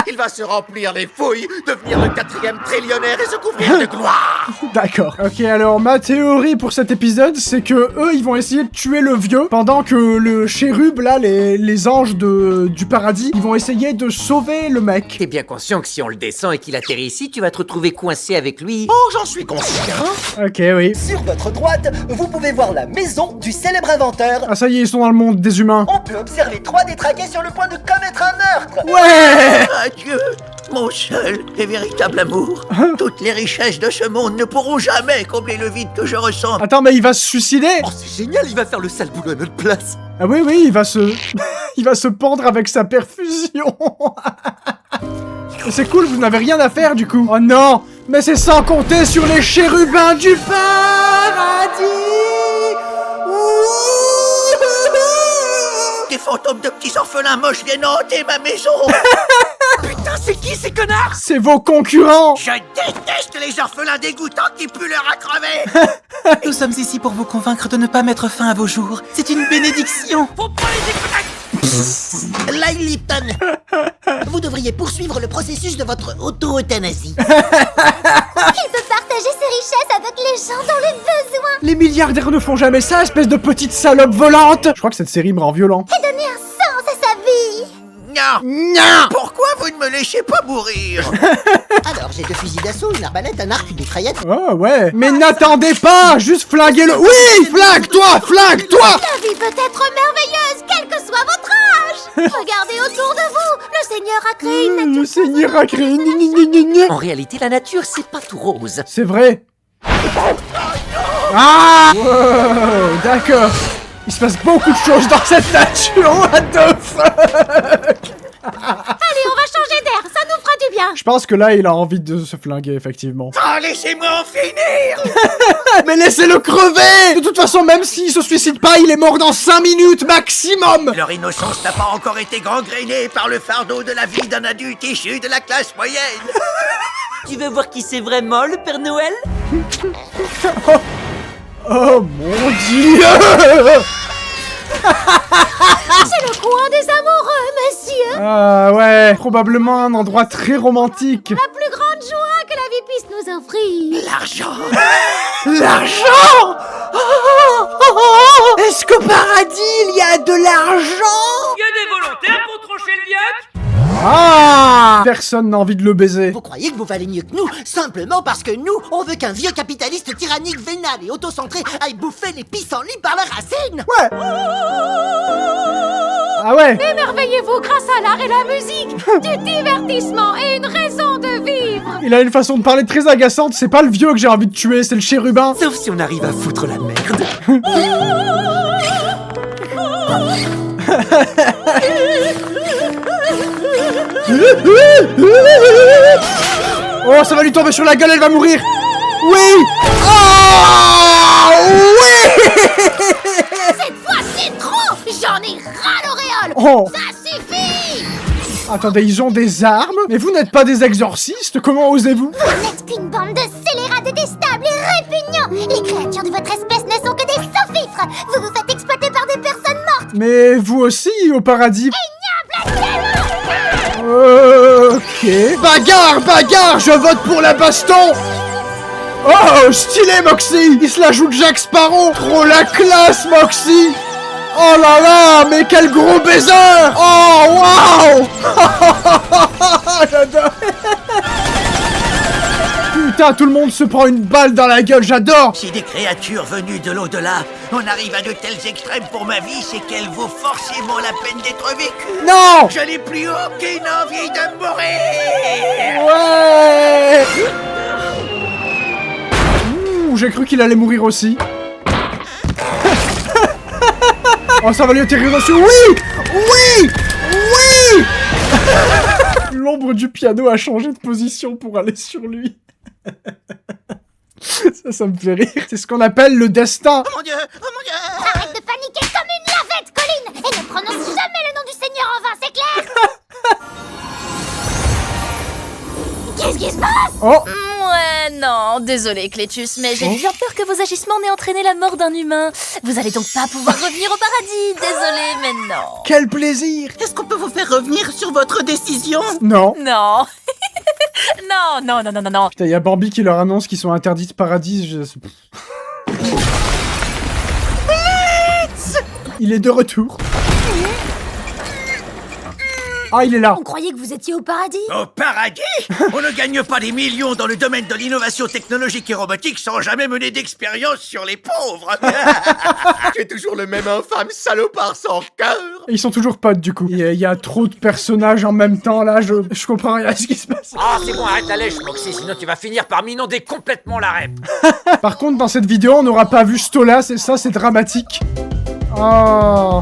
il va se remplir les fouilles, devenir le 4e trillionnaire et se couvrir de gloire. D'accord. Ok, alors ma théorie pour cet épisode, c'est que eux, ils vont essayer de tuer le vieux, pendant que le chérub, là, les anges du paradis, ils vont essayer de sauver le mec. T'es bien conscient que si on le descend et qu'il atterrit ici, tu vas te retrouver coincé avec lui? Oh, j'en suis conscient. Ok, oui. Sur votre droite, vous pouvez voir la maison du célèbre inventeur. Ah ça y est, ils sont dans le monde des humains. On peut observer 3 détraqués sur le point de commettre un meurtre. Ouais. Adieu, mon seul et véritable amour. Toutes les richesses de ce monde ne pourront jamais combler le vide que je ressens. Attends, mais il va se suicider? Oh, c'est génial, il va faire le sale boulot à notre place. Ah oui, oui, il va se... il va se pendre avec sa perfusion. C'est cool, vous n'avez rien à faire du coup. Oh non, mais c'est sans compter sur les chérubins du paradis. Des fantômes de petits orphelins moches viennent hanter ma maison. Putain, c'est qui ces connards? C'est vos concurrents. Je déteste les orphelins dégoûtants qui puent leur à crever. Nous sommes ici pour vous convaincre de ne pas mettre fin à vos jours. C'est une bénédiction. Faut pas les écouter. Lyle Lipton, vous devriez poursuivre le processus de votre auto-euthanasie. Il peut partager ses richesses avec les gens dans le besoin. Les milliardaires ne font jamais ça, espèce de petite salope volante. Je crois que cette série me rend violent. Et donner un sens à sa vie. Non. Pourquoi vous ne me laissez pas mourir? Alors, j'ai 2 fusils d'assaut, une arbalète, un arc, une mitraillette. Oh ouais. Mais n'attendez pas, juste flinguez-le. Oui, flingue-toi, flingue-toi. La vie peut être merveilleuse, quel que soit votre âge. Regardez autour de vous, le Seigneur a créé une nature. Le Seigneur a créé... En réalité, la nature, c'est pas tout rose. C'est vrai. Ah wow, d'accord. Il se passe beaucoup de choses dans cette nature. What the fuck? Allez, on va changer d'air, ça nous fera du bien. Je pense que là, il a envie de se flinguer, effectivement. Oh, laissez-moi en finir. Mais laissez-le crever. De toute façon, même s'il se suicide pas, il est mort dans 5 minutes maximum. Leur innocence n'a pas encore été gangrénée par le fardeau de la vie d'un adulte issu de la classe moyenne. Tu veux voir qui c'est vraiment, le Père Noël? Oh mon Dieu. C'est le coin des amoureux, monsieur. Ah ouais, probablement un endroit très romantique. La plus grande joie que la vie puisse nous offrir. L'argent. L'argent. Est-ce qu'au paradis, il y a de l'argent? Y a des volontaires pour trancher le diac? Ah! Personne n'a envie de le baiser. Vous croyez que vous valez mieux que nous, simplement parce que nous, on veut qu'un vieux capitaliste tyrannique, vénal et autocentré aille bouffer les pissenlits par la racine? Ouais. Ah ouais. Émerveillez-vous grâce à l'art et la musique, du divertissement et une raison de vivre. Il a une façon de parler très agaçante, c'est pas le vieux que j'ai envie de tuer, c'est le chérubin. Sauf si on arrive à foutre la merde. Oh, ça va lui tomber sur la gueule, elle va mourir. Oui. Oh oui. Cette fois, c'est trop. J'en ai ras l'auréole. Oh. Ça suffit. Attendez, ils ont des armes? Mais vous n'êtes pas des exorcistes, comment osez-vous? Vous n'êtes qu'une bande de scélérats détestables et répugnants. Les créatures de votre espèce ne sont que des sophitres. Vous vous faites exploiter par des personnes mortes. Mais vous aussi, au paradis. Ok. Bagarre, bagarre, je vote pour la baston. Oh, stylé, Moxie. Il se la joue de Jack Sparrow. Trop la classe, Moxie. Oh là là, mais quel gros baiser. Oh, waouh. J'adore. Putain, tout le monde se prend une balle dans la gueule, j'adore. Si des créatures venues de l'au-delà on arrive à de tels extrêmes pour ma vie, c'est qu'elle vaut forcément la peine d'être vécue. Non. Je n'ai plus aucune envie de mourir. Ouais. Ouh, j'ai cru qu'il allait mourir aussi. Oh, ça va lui atterrir dessus. Oui. Oui. Oui. L'ombre du piano a changé de position pour aller sur lui. Ça me fait rire. C'est ce qu'on appelle le destin. Oh mon Dieu. Oh mon Dieu. Arrête de paniquer comme une lavette, Colline, et ne prononce jamais le nom du Seigneur en vain, c'est clair? Qu'est-ce qui se passe? Oh. Ouais, non, désolé Clétus, mais j'ai bien peur que vos agissements n'aient entraîné la mort d'un humain. Vous allez donc pas pouvoir revenir au paradis, désolé, mais non. Quel plaisir. Est-ce qu'on peut vous faire revenir sur votre décision? Non. Non. Non. Putain, y a Bambi qui leur annonce qu'ils sont interdits de paradis. Il est de retour. Ah, il est là. On croyait que vous étiez au paradis. Au paradis? On ne gagne pas des millions dans le domaine de l'innovation technologique et robotique sans jamais mener d'expérience sur les pauvres. Tu es toujours le même infâme salopard sans cœur. Et ils sont toujours potes, du coup. Il y a trop de personnages en même temps, là, je comprends rien à ce qui se passe. Ah, c'est bon, arrête la lèche, Moxie, sinon tu vas finir par m'inonder complètement la rep. Par contre, dans cette vidéo, on n'aura pas vu Stolas, et ça, c'est dramatique. Oh.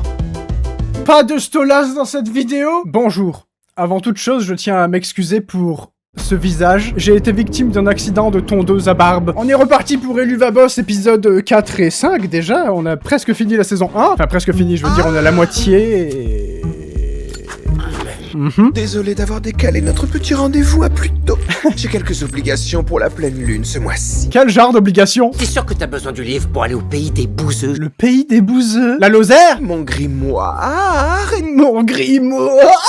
Pas de Stolas dans cette vidéo? Bonjour. Avant toute chose, je tiens à m'excuser pour ce visage. J'ai été victime d'un accident de tondeuse à barbe. On est reparti pour Eluvabos épisode 4 et 5 déjà. On a presque fini la saison 1. Enfin, presque fini, je veux dire, on a la moitié et... Désolé d'avoir décalé notre petit rendez-vous à plus tôt. J'ai quelques obligations pour la pleine lune ce mois-ci. Quel genre d'obligation? T'es sûr que t'as besoin du livre pour aller au pays des bouseux? Le pays des bouseux? La Lozère? Mon grimoire. Mon grimoire.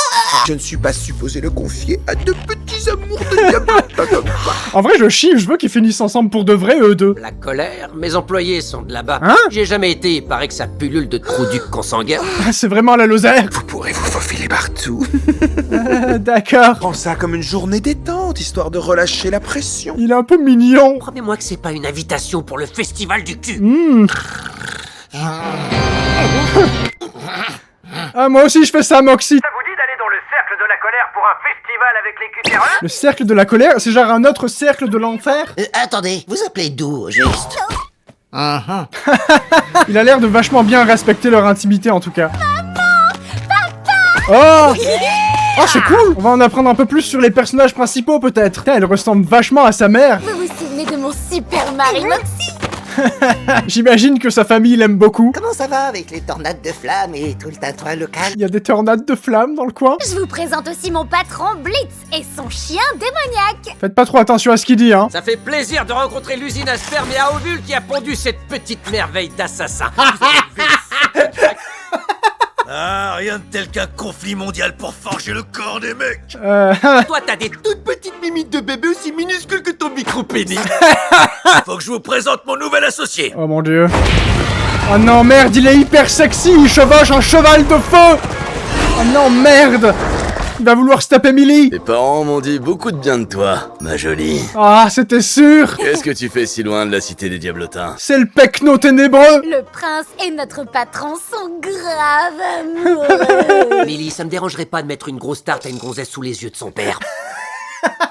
Je ne suis pas supposé le confier à de petits amours de diablotin. pas comme ça. En vrai, je chie, je veux qu'ils finissent ensemble pour de vrai, eux deux. La colère, mes employés sont de là-bas. Hein? J'y ai jamais été, il paraît que ça pullule de trous du consanguin. Ah, c'est vraiment la Lozère. Vous pourrez vous faufiler partout. D'accord. Prends ça comme une journée détente, histoire de relâcher la pression. Il est un peu mignon. Promets-moi que c'est pas une invitation pour le festival du cul. Ah, moi aussi je fais ça, Moxie. Ça vous dit d'aller dans le cercle de la colère pour un festival avec les cutéreux? Le cercle de la colère, c'est genre un autre cercle de l'enfer? Attendez, vous appelez d'où, au juste? Il a l'air de vachement bien respecter leur intimité, en tout cas. Oh! Oh, c'est cool! On va en apprendre un peu plus sur les personnages principaux, peut-être. Putain, elle ressemble vachement à sa mère. Vous vous souvenez de mon super mari Moxie? J'imagine que sa famille l'aime beaucoup. Comment ça va avec les tornades de flammes et tout le tintouin local? Il y a des tornades de flammes dans le coin. Je vous présente aussi mon patron Blitz et son chien démoniaque. Faites pas trop attention à ce qu'il dit, hein. Ça fait plaisir de rencontrer l'usine à sperme et à ovules qui a pondu cette petite merveille d'assassin. Ah, rien de tel qu'un conflit mondial pour forger le corps des mecs. Toi, t'as des toutes petites mimites de bébé aussi minuscules que ton micro-pénis. Faut que je vous présente mon nouvel associé. Oh mon dieu. Oh non, merde, il est hyper sexy, il chevauche un cheval de feu. Oh non, merde. Il va vouloir se taper Millie. Tes parents m'ont dit beaucoup de bien de toi, ma jolie. Ah, c'était sûr. Qu'est-ce que tu fais si loin de la cité des Diablotins? C'est le pecno ténébreux. Le prince et notre patron sont grave amoureux. Millie, ça me dérangerait pas de mettre une grosse tarte à une gonzesse sous les yeux de son père.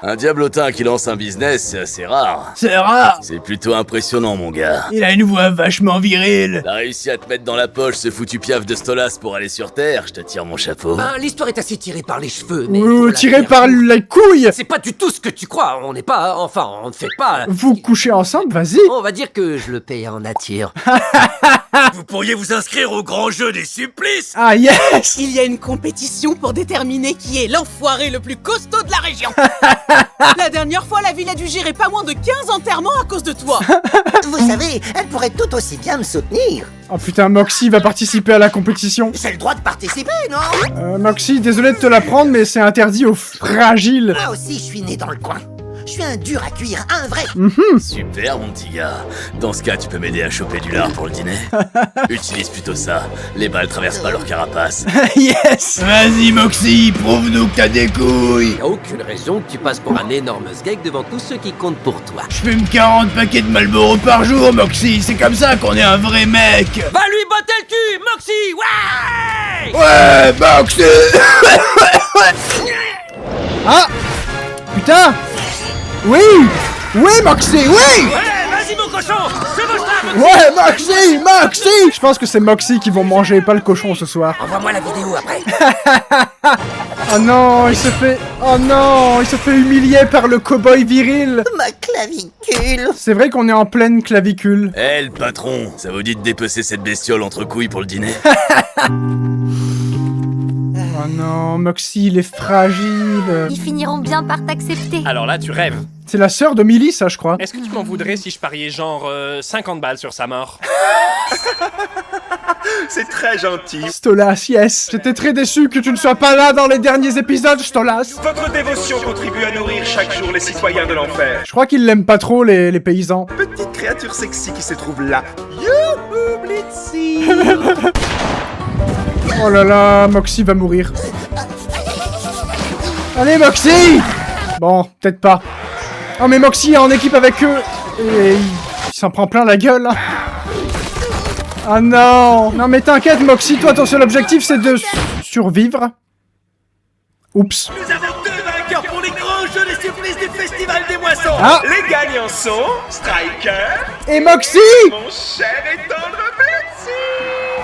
Un Diablotin qui lance un business, c'est assez rare. C'est rare. C'est plutôt impressionnant, mon gars. Il a une voix vachement virile. T'as réussi à te mettre dans la poche ce foutu piaf de Stolas pour aller sur Terre, je te tire mon chapeau. Ben, l'histoire est assez tirée par les cheveux, mais... Ou pour la tiré faire- par les couilles. C'est pas du tout ce que tu crois, on n'est pas... Enfin, on ne fait pas... Vous couchez ensemble, vas-y. On va dire que je le paye en nature. Vous pourriez vous inscrire au grand jeu des supplices. Ah yes. Il y a une compétition pour déterminer qui est l'enfoiré le plus costaud de la région. La dernière fois, la ville a dû gérer pas moins de 15 enterrements à cause de toi. Vous savez, elle pourrait tout aussi bien me soutenir. Oh putain, Moxie va participer à la compétition. J'ai le droit de participer, non? Moxie, désolé de te l'apprendre, mais c'est interdit aux fragiles. Moi aussi, je suis né dans le coin. Je suis un dur à cuire, un vrai. Super, mon petit gars. Dans ce cas, tu peux m'aider à choper du lard pour le dîner. Utilise plutôt ça. Les balles traversent pas leur carapace. Yes. Vas-y, Moxie, prouve-nous que t'as des couilles. Y a aucune raison que tu passes pour un énorme sgeg devant tous ceux qui comptent pour toi. Je fume 40 paquets de Marlboro par jour, Moxie. C'est comme ça qu'on est un vrai mec. Va lui botter le cul, Moxie. Ouais. Ouais, Moxie. Ah. Putain. Oui. Oui, Moxie, oui. Ouais, vas-y mon cochon. Chevauche-la, Moxie. Ouais, Moxie, Moxie. Je pense que c'est Moxie qui vont manger, pas le cochon ce soir. Envoie-moi la vidéo après. Oh non, il se fait... Oh non, il se fait humilier par le cow-boy viril. Ma clavicule. C'est vrai qu'on est en pleine clavicule. Eh, le patron, ça vous dit de dépecer cette bestiole entre couilles pour le dîner? Oh non, Moxie, il est fragile. Ils finiront bien par t'accepter. Alors là, tu rêves. C'est la sœur de Millie, ça, je crois. Est-ce que tu m'en voudrais si je pariais genre 50 balles sur sa mort? C'est très gentil. Stolas, yes. J'étais très déçu que tu ne sois pas là dans les derniers épisodes, Stolas. Votre dévotion contribue à nourrir chaque jour les citoyens de l'enfer. Je crois qu'ils l'aiment pas trop, les paysans. Petite créature sexy qui se trouve là. Youhou, Blitzy. Oh là là, Moxie va mourir. Allez, Moxie. Bon, peut-être pas. Oh, mais Moxie est en équipe avec eux. Et il s'en prend plein la gueule. Ah non. Non, mais t'inquiète, Moxie, toi, ton seul objectif, c'est de survivre. Oups. Nous avons 2 vainqueurs pour les grands jeux des supplices du Festival des Moissons. Ah. Les gagnants sont Striker Et Moxie. mon cher et tendre Blitzy.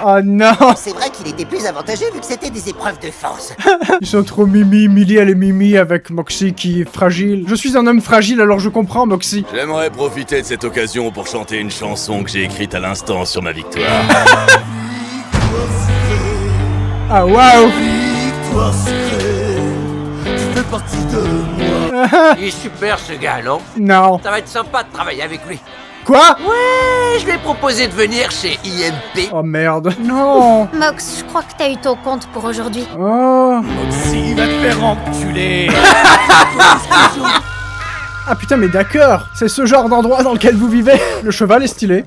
Oh non. C'est vrai qu'il était plus avantageux vu que c'était des épreuves de force. Ils sont trop mimi. Millie, elle est mimi avec Moxie qui est fragile. Je suis un homme fragile, alors je comprends, Moxie. J'aimerais profiter de cette occasion pour chanter une chanson que j'ai écrite à l'instant sur ma victoire. Ah, waouh. Il est super ce gars, non? Non. Ça va être sympa de travailler avec lui. Quoi? Ouais, je lui ai proposé de venir chez IMP. Oh merde. Non. Mox, je crois que t'as eu ton compte pour aujourd'hui. Oh. Moxie va te faire enculer. Ah putain, mais d'accord. C'est ce genre d'endroit dans lequel vous vivez. Le cheval est stylé.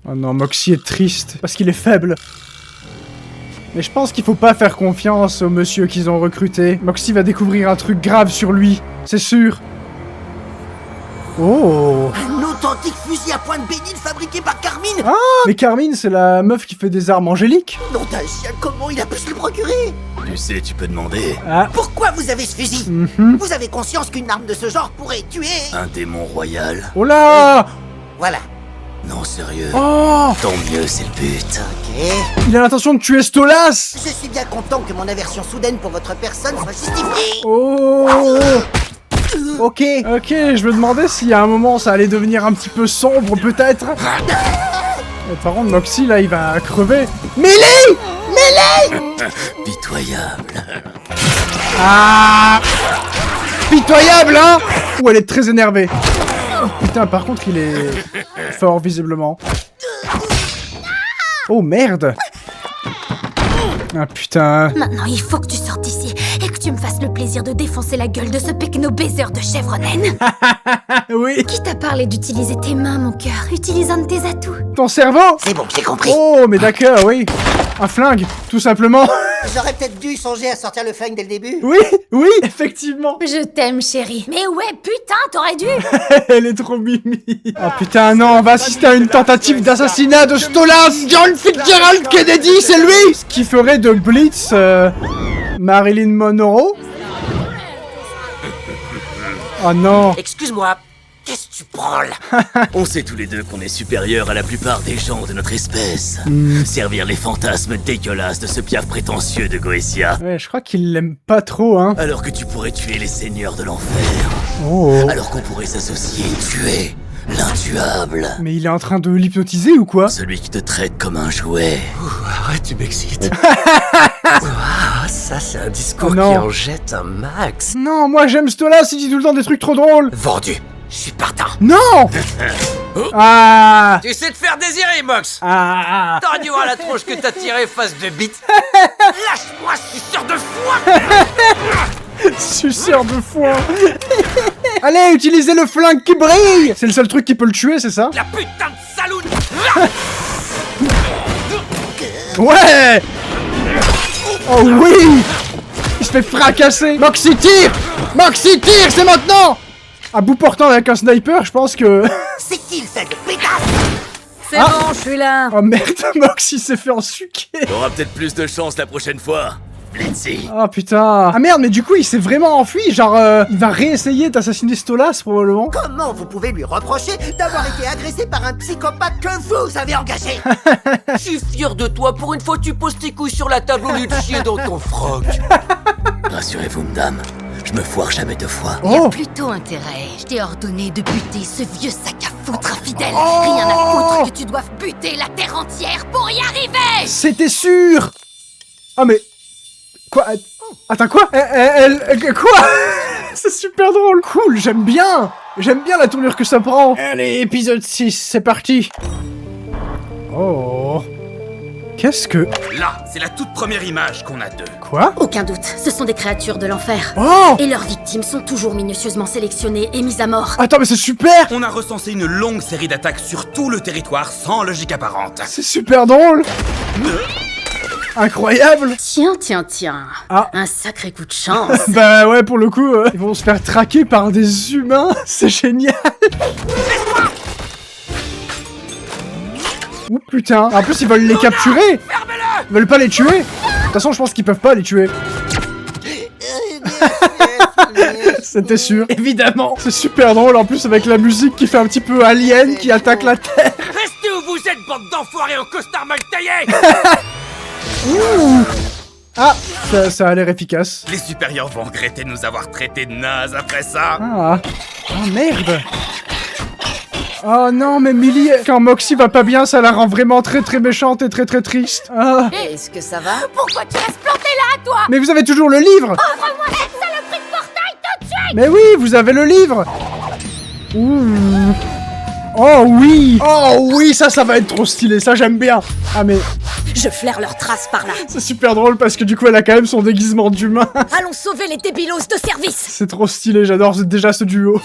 Oh non, Moxie est triste. Parce qu'il est faible. Mais je pense qu'il faut pas faire confiance au monsieur qu'ils ont recruté. Moxie va découvrir un truc grave sur lui. C'est sûr. Oh. Un authentique fusil à pointe bénine fabriqué par Carmine. Ah, mais Carmine, c'est la meuf qui fait des armes angéliques. Non, d'un chien, comment il a pu se le procurer? Tu sais, tu peux demander. Ah. Pourquoi vous avez ce fusil? Vous avez conscience qu'une arme de ce genre pourrait tuer? Un démon royal. Oh là. Voilà. Non, sérieux. Oh. Tant mieux, c'est le but. Ok. Il a l'intention de tuer Stolas. Je suis bien content que mon aversion soudaine pour votre personne soit justifiée. Oh. Ok, je me demandais si à un moment ça allait devenir un petit peu sombre peut-être. Par contre Moxie là il va crever. Mélie. Pitoyable. Ah. Pitoyable hein. Ouh, elle est très énervée. Oh, putain, par contre il est fort visiblement. Oh merde. Ah putain. Maintenant, il faut que tu sortes d'ici et que tu me fasses le plaisir de défoncer la gueule de ce pecno-baiser de chèvre naine. Oui. Qui t'a parlé d'utiliser tes mains, mon cœur? Utilise un de tes atouts. Ton cerveau? C'est bon, j'ai compris. Oh, mais d'accord, oui. Un flingue, tout simplement. J'aurais peut-être dû songer à sortir le flingue dès le début. Oui, effectivement. Je t'aime, chérie. Mais ouais, putain, t'aurais dû. Elle est trop mimi. Oh putain, non, on va assister à une tentative d'assassinat de Stolas. John Fitzgerald Kennedy, c'est lui. Ce qui ferait de Blitz Marilyn Monroe. Oh non. Excuse-moi, qu'est-ce que tu prends là? On sait tous les deux qu'on est supérieurs à la plupart des gens de notre espèce. Servir les fantasmes dégueulasses de ce piaf prétentieux de Goetia. Ouais, je crois qu'il l'aime pas trop, hein. Alors que tu pourrais tuer les seigneurs de l'enfer. Oh. Alors qu'on pourrait s'associer et tuer l'intuable. Mais il est en train de l'hypnotiser ou quoi? Celui qui te traite comme un jouet. Arrête, tu m'excites. Ça, c'est un discours qui en jette un max. Non, moi j'aime Stolas, il dit tout le temps des trucs trop drôles. Vendu. Je suis partant. Non. Ah. Tu sais te faire désirer, Mox. Ah. T'aurais dû voir la tronche que t'as tirée face de bite. Lâche-moi, suceur de foin. Suceur de foin. Allez, utilisez le flingue qui brille. C'est le seul truc qui peut le tuer, c'est ça? La putain de saloune. Ouais. Oh oui. Il se fait fracasser. Moxie tire. Moxie tire, c'est maintenant. À bout portant avec un sniper, je pense que... C'est qui le faible pétasse? C'est bon, je suis là. Oh merde, Moxie s'est fait ensuquer. T'auras peut-être plus de chance la prochaine fois, Blitzy. Oh putain. Ah merde, mais du coup, il s'est vraiment enfui. Genre, il va réessayer d'assassiner Stolas, probablement. Comment vous pouvez lui reprocher d'avoir été agressé par un psychopathe que vous avez engagé? Je suis fier de toi. Pour une fois, tu poses tes couilles sur la table au lieu de chier dans ton froc. Rassurez-vous, madame. Je me foire jamais deux fois. Il y a plutôt intérêt. Je t'ai ordonné de buter ce vieux sac à foutre infidèle. Rien à foutre que tu doives buter la terre entière pour y arriver. C'était sûr. Oh mais... Quoi? Attends, quoi? Quoi? C'est super drôle. Cool, j'aime bien. J'aime bien la tournure que ça prend. Allez, épisode 6, c'est parti. Oh... Qu'est-ce que... Là, c'est la toute première image qu'on a d'eux. Quoi? Aucun doute, ce sont des créatures de l'enfer. Oh! Et leurs victimes sont toujours minutieusement sélectionnées et mises à mort. Attends, mais c'est super! On a recensé une longue série d'attaques sur tout le territoire sans logique apparente. C'est super drôle! Incroyable! Tiens. Ah. Un sacré coup de chance. Bah ouais, pour le coup, ils vont se faire traquer par des humains. C'est génial! Oh putain! En plus, ils veulent les capturer! Ils veulent pas les tuer! De toute façon, je pense qu'ils peuvent pas les tuer. C'était sûr, évidemment. C'est super drôle en plus avec la musique qui fait un petit peu alien qui attaque la Terre. Restez où vous êtes, bande d'enfoirés au costard mal taillé. Ouh. Ah, ça a l'air efficace. Les supérieurs vont regretter de nous avoir traités de nazes après ça. Ah, oh merde. Oh non, mais Millie, quand Moxie va pas bien, ça la rend vraiment très méchante et très triste. Ah. Est-ce que ça va? Pourquoi tu restes planté là, toi? Mais vous avez toujours le livre! Ouvre-moi cette saloperie de portail tout de suite! Mais oui, vous avez le livre! Ouh. Oh oui! Oh oui, ça va être trop stylé, ça j'aime bien! Ah mais... Je flaire leurs traces par là. C'est super drôle parce que du coup elle a quand même son déguisement d'humain. Allons sauver les débilos de service. C'est trop stylé, j'adore déjà ce duo.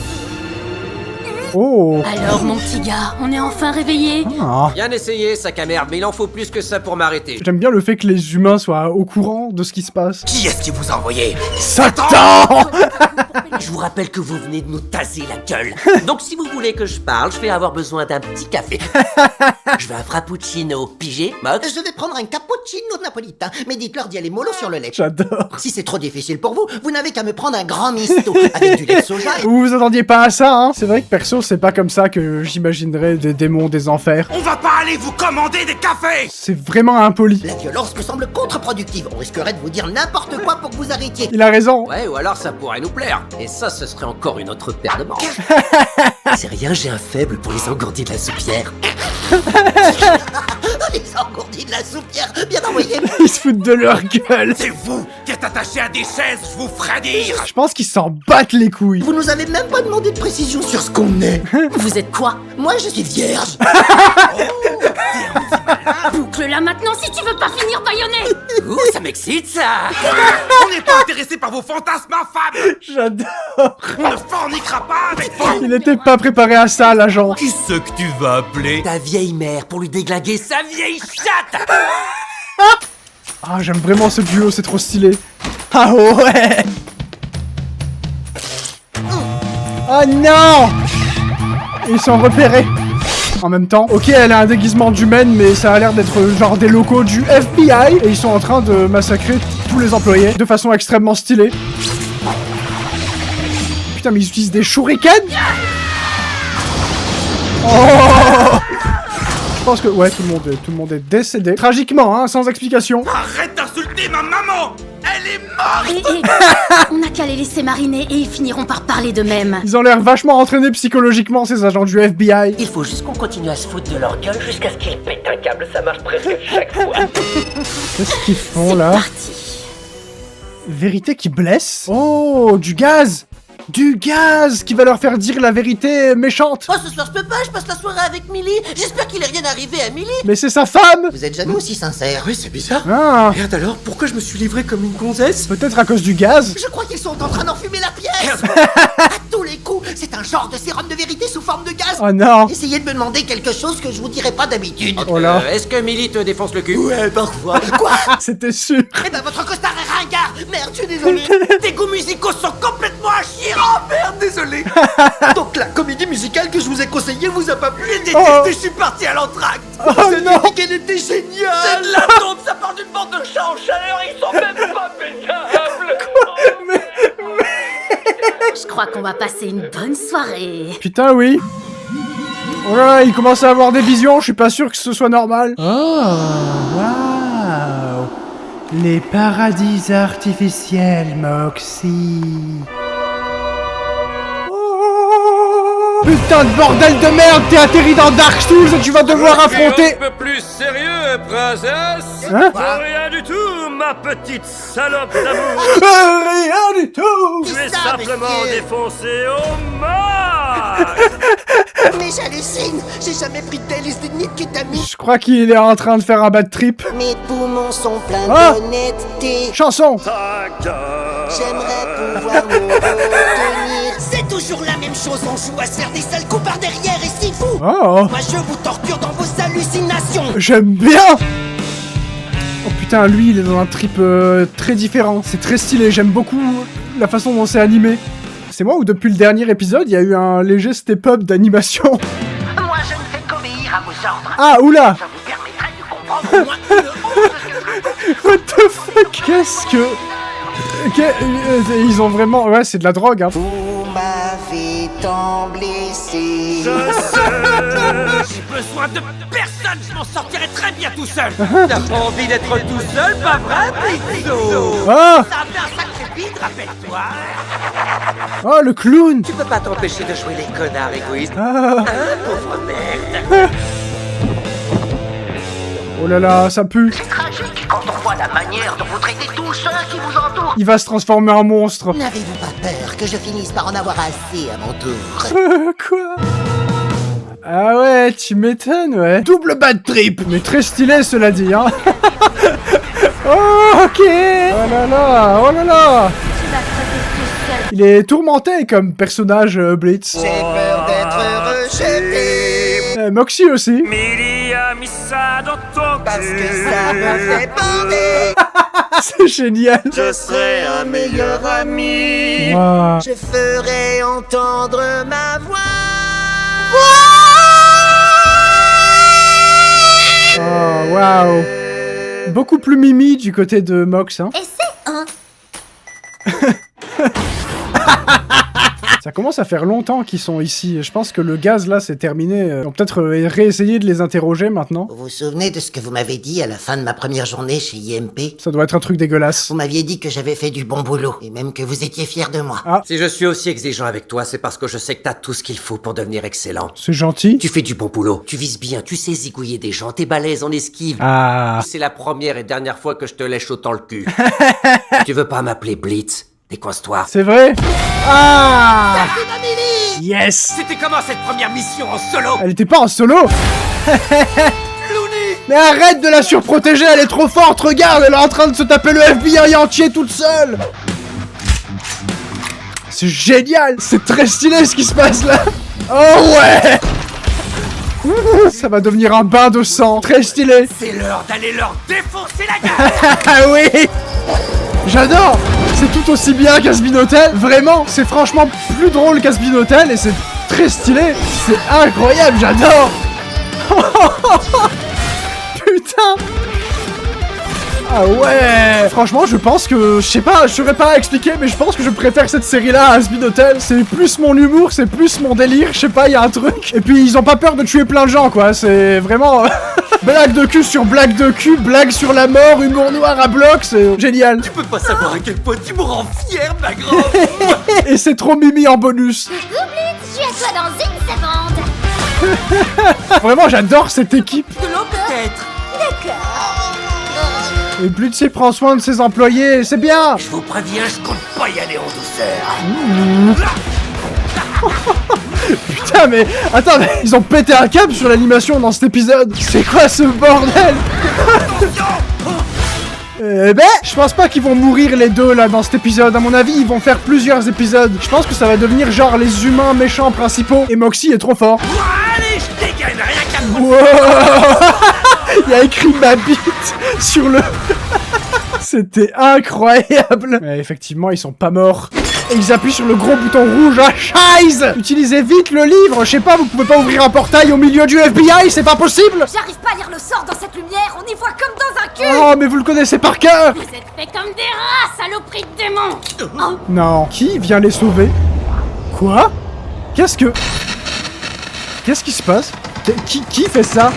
Oh. Alors mon petit gars, on est enfin réveillé. Ah. Bien essayé, sac à merde, mais il en faut plus que ça pour m'arrêter. J'aime bien le fait que les humains soient au courant de ce qui se passe. Qui est-ce qui vous a envoyé? Satan. Je vous rappelle que vous venez de nous taser la gueule. Donc si vous voulez que je parle, je vais avoir besoin d'un petit café. Je veux un frappuccino. Pigé, Mox? Je vais prendre un cappuccino napolitain, mais dites-leur d'y aller mollo sur le lait. J'adore. Si c'est trop difficile pour vous, vous n'avez qu'à me prendre un grand misto avec du lait de soja. Vous vous attendiez pas à ça, hein? C'est vrai que perso, c'est pas comme ça que j'imaginerais des démons des enfers. On va pas aller vous commander des cafés! C'est vraiment impoli. La violence me semble contre-productive. On risquerait de vous dire n'importe quoi pour que vous arrêtiez. Il a raison. Ouais, ou alors ça pourrait nous plaire. Et ça, ce serait encore une autre paire de manches. C'est rien, j'ai un faible pour les engourdis de la soupière. Les engourdis de la soupière, bien envoyé. Ils se foutent de leur gueule. C'est vous qui êtes attaché à des chaises, je vous ferai dire! Je pense qu'ils s'en battent les couilles. Vous nous avez même pas demandé de précision sur ce qu'on est. Vous êtes quoi? Moi, je suis vierge. Boucle-la maintenant si tu veux pas finir bâillonné. Ouh, ça m'excite, ça. On n'est pas intéressé par vos fantasmes infâmes! J'adore. On ne forniquera pas avec vous! Il était pas préparé à ça, l'agent. Qui c'est que tu vas appeler? Ta vieille mère pour lui déglinguer sa vieille chatte. Ah, j'aime vraiment ce duo, c'est trop stylé. Ah ouais. Oh non. Ils sont repérés. En même temps, ok, elle a un déguisement d'humaine, mais ça a l'air d'être genre des locaux du FBI, et ils sont en train de massacrer tous les employés de façon extrêmement stylée. Putain, mais ils utilisent des shurikens. Oh. Je pense que, ouais, tout le monde est décédé. Tragiquement, hein, sans explication. Arrête d'insulter ma maman! Elle est morte! On n'a qu'à les laisser mariner et ils finiront par parler d'eux-mêmes. Ils ont l'air vachement entraînés psychologiquement, ces agents du FBI. Il faut juste qu'on continue à se foutre de leur gueule jusqu'à ce qu'ils pètent un câble, ça marche presque chaque fois. Qu'est-ce qu'ils font là? Parti. Vérité qui blesse? Oh, du gaz! Du gaz qui va leur faire dire la vérité méchante. Oh, ce soir je peux pas, je passe la soirée avec Millie. J'espère qu'il est rien arrivé à Millie. Mais c'est sa femme. Vous êtes jamais aussi sincère. Oui, c'est bizarre. Ah, Merde alors, pourquoi je me suis livré comme une gonzesse? peut-être à cause du gaz. Je crois qu'ils sont en train d'enfumer la pièce. À tous les coups, c'est un genre de sérum de vérité sous forme de gaz. Oh non. Essayez de me demander quelque chose que je vous dirais pas d'habitude. Oh là. Est-ce que Millie te défonce le cul? Ouais, parfois. Quoi? C'était sûr. Eh ben votre costard est ringard. Merde, je suis désolé. Tes goûts musicaux sont complètement à chier. Oh merde, désolé. Donc la comédie musicale que je vous ai conseillée vous a pas plu? Je suis parti à l'entracte. Oh non. Qu'elle était géniale. C'est de la tombe, ça part d'une bande de chats en chaleur, ils sont même pas pétables. Je crois qu'on va passer une bonne soirée. Putain, oui. Oh là là, il commence à avoir des visions, je suis pas sûr que ce soit normal. Oh, waouh. Les paradis artificiels, Moxie. Putain de bordel de merde, t'es atterri dans Dark Souls et tu vas devoir affronter... Un peu plus sérieux, princesse. Hein? Rien du tout, ma petite salope d'amour. Rien du tout. Tu es simplement défoncé au max. Mais j'hallucine. J'ai jamais pris de délice ni de kétamine. Je crois qu'il est en train de faire un bad trip. Mes poumons sont pleins Ah. d'honnêteté. Chanson. J'aimerais pouvoir me retenir. C'est toujours la même chose, on joue à se faire des sales coups par derrière et c'est fou. Oh. Moi je vous torture dans vos hallucinations. J'aime bien. Oh putain, lui il est dans un trip très différent. C'est très stylé, j'aime beaucoup la façon dont c'est animé. C'est moi ou depuis le dernier épisode, il y a eu un léger step-up d'animation. Moi je ne fais qu'obéir à vos ordres. Ah, oula. Ça vous permettrait de comprendre au moins une What the fuck? Qu'est-ce que... Ils ont vraiment... Ouais, c'est de la drogue, hein. Vous m'avez tant blessé. J'ai besoin de personne, je m'en sortirai très bien tout seul. T'as pas envie d'être tout seul, pas vrai, Pixo? Ah. Ça a fait un sacré bide, rappelle-toi. Oh, le clown. Tu peux pas t'empêcher de jouer les connards égoïstes. Ah. Hein, pauvre merde. Oh là là, ça pue. C'est tragique quand on voit la manière dont vous traitez tous ceux qui vous entourent. Il va se transformer en monstre. N'avez-vous pas peur que je finisse par en avoir assez à mon tour? Quoi? Ah ouais, tu m'étonnes, ouais. Double bad trip. Mais très stylé, cela dit, hein. Oh, ok. Oh là là, oh là là. Il est tourmenté comme personnage, Blitz. J'ai peur d'être rejeté. Moxie aussi. Parce que ça me fait bander. C'est génial. Je serai un meilleur ami. Wow. Je ferai entendre ma voix. Oh, waouh. Beaucoup plus mimi du côté de Mox, hein. Et c'est un... Ça commence à faire longtemps qu'ils sont ici. Je pense que le gaz, là, c'est terminé. On va peut-être réessayer de les interroger maintenant. Vous vous souvenez de ce que vous m'avez dit à la fin de ma première journée chez IMP? Ça doit être un truc dégueulasse. Vous m'aviez dit que j'avais fait du bon boulot, et même que vous étiez fier de moi. Ah. Si je suis aussi exigeant avec toi, c'est parce que je sais que t'as tout ce qu'il faut pour devenir excellent. C'est gentil. Tu fais du bon boulot, tu vises bien, tu sais zigouiller des gens, t'es balèze en esquive. Ah. C'est la première et dernière fois que je te lèche autant le cul. Tu veux pas m'appeler Blitz? Décoince-toi. C'est vrai? Ah! Yes! C'était comment cette première mission en solo? Elle était pas en solo? Mais arrête de la surprotéger, elle est trop forte, regarde, elle est en train de se taper le FBI entier toute seule! C'est génial! C'est très stylé ce qui se passe là! Oh ouais! Ça va devenir un bain de sang, très stylé! C'est l'heure d'aller leur défoncer la gueule. Ah oui! J'adore! C'est tout aussi bien qu'Hazbin Hotel, vraiment! C'est franchement plus drôle qu'Hazbin Hotel et c'est très stylé! C'est incroyable, j'adore! Putain! Ah ouais! Franchement, je pense que... Je sais pas, je saurais pas expliquer, mais je pense que je préfère cette série-là à Hazbin Hotel. C'est plus mon humour, c'est plus mon délire, je sais pas, il y a un truc. Et puis, ils ont pas peur de tuer plein de gens, quoi. C'est vraiment... blague de cul sur blague de cul, blague sur la mort, humour noir à bloc, c'est génial. Tu peux pas savoir à quel point tu me rends fier, ma grande. Et c'est trop mimi en bonus. Blitz, je suis à toi dans une seconde. Vraiment, j'adore cette équipe. De l'eau peut-être. D'accord. Et Blitz prend soin de ses employés, c'est bien. Je vous préviens, je compte pas y aller en douceur. Putain, mais attends, mais ils ont pété un câble sur l'animation dans cet épisode. C'est quoi ce bordel? Eh ben, je pense pas qu'ils vont mourir les deux là dans cet épisode. À mon avis, ils vont faire plusieurs épisodes. Je pense que ça va devenir genre les humains méchants principaux. Et Moxie est trop fort. Allez, je dégaine, rien qu'à Wow. Il y a écrit ma bite sur le... C'était incroyable. Mais effectivement, ils sont pas morts. Et ils appuient sur le gros bouton rouge à Scheiße. Utilisez vite le livre. Je sais pas, vous pouvez pas ouvrir un portail au milieu du FBI, c'est pas possible. J'arrive pas à lire le sort dans cette lumière, on y voit comme dans un cul. Oh, mais vous le connaissez par cœur. Vous êtes fait comme des rats, saloperie de démons. Oh. Non. Qui vient les sauver? Quoi? Qu'est-ce qui se passe? Qui fait ça?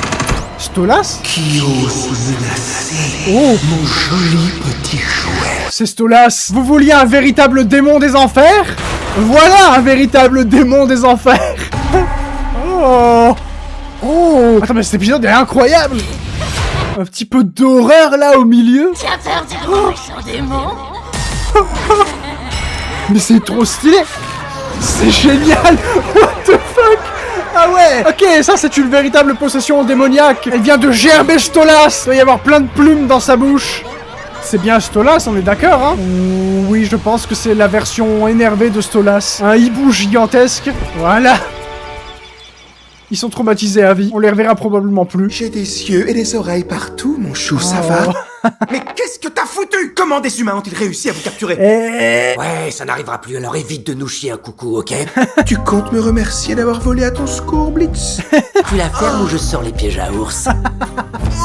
Stolas? Qui ose menacer Oh, mon joli petit jouet? c'est Stolas. Vous vouliez un véritable démon des enfers? Voilà un véritable démon des enfers. Oh. Oh. Attends, mais cet épisode est incroyable. Un petit peu d'horreur là au milieu. Tu as peur du gros méchant démon? Mais c'est trop stylé. C'est génial. What the fuck? Ah ouais. Ok, ça c'est une véritable possession démoniaque. Elle vient de gerber Stolas. Il doit y avoir plein de plumes dans sa bouche. C'est bien Stolas, on est d'accord, hein? Oui, je pense que c'est la version énervée de Stolas. Un hibou gigantesque. Voilà. Ils sont traumatisés à vie. On les reverra probablement plus. J'ai des yeux et des oreilles partout, mon chou, ça va? Mais qu'est-ce que t'as foutu? Comment des humains ont-ils réussi à vous capturer? Ouais, ça n'arrivera plus, alors évite de nous chier un coucou, ok? Tu comptes me remercier d'avoir volé à ton secours, Blitz? Tu la fermes ou je sors les pièges à ours?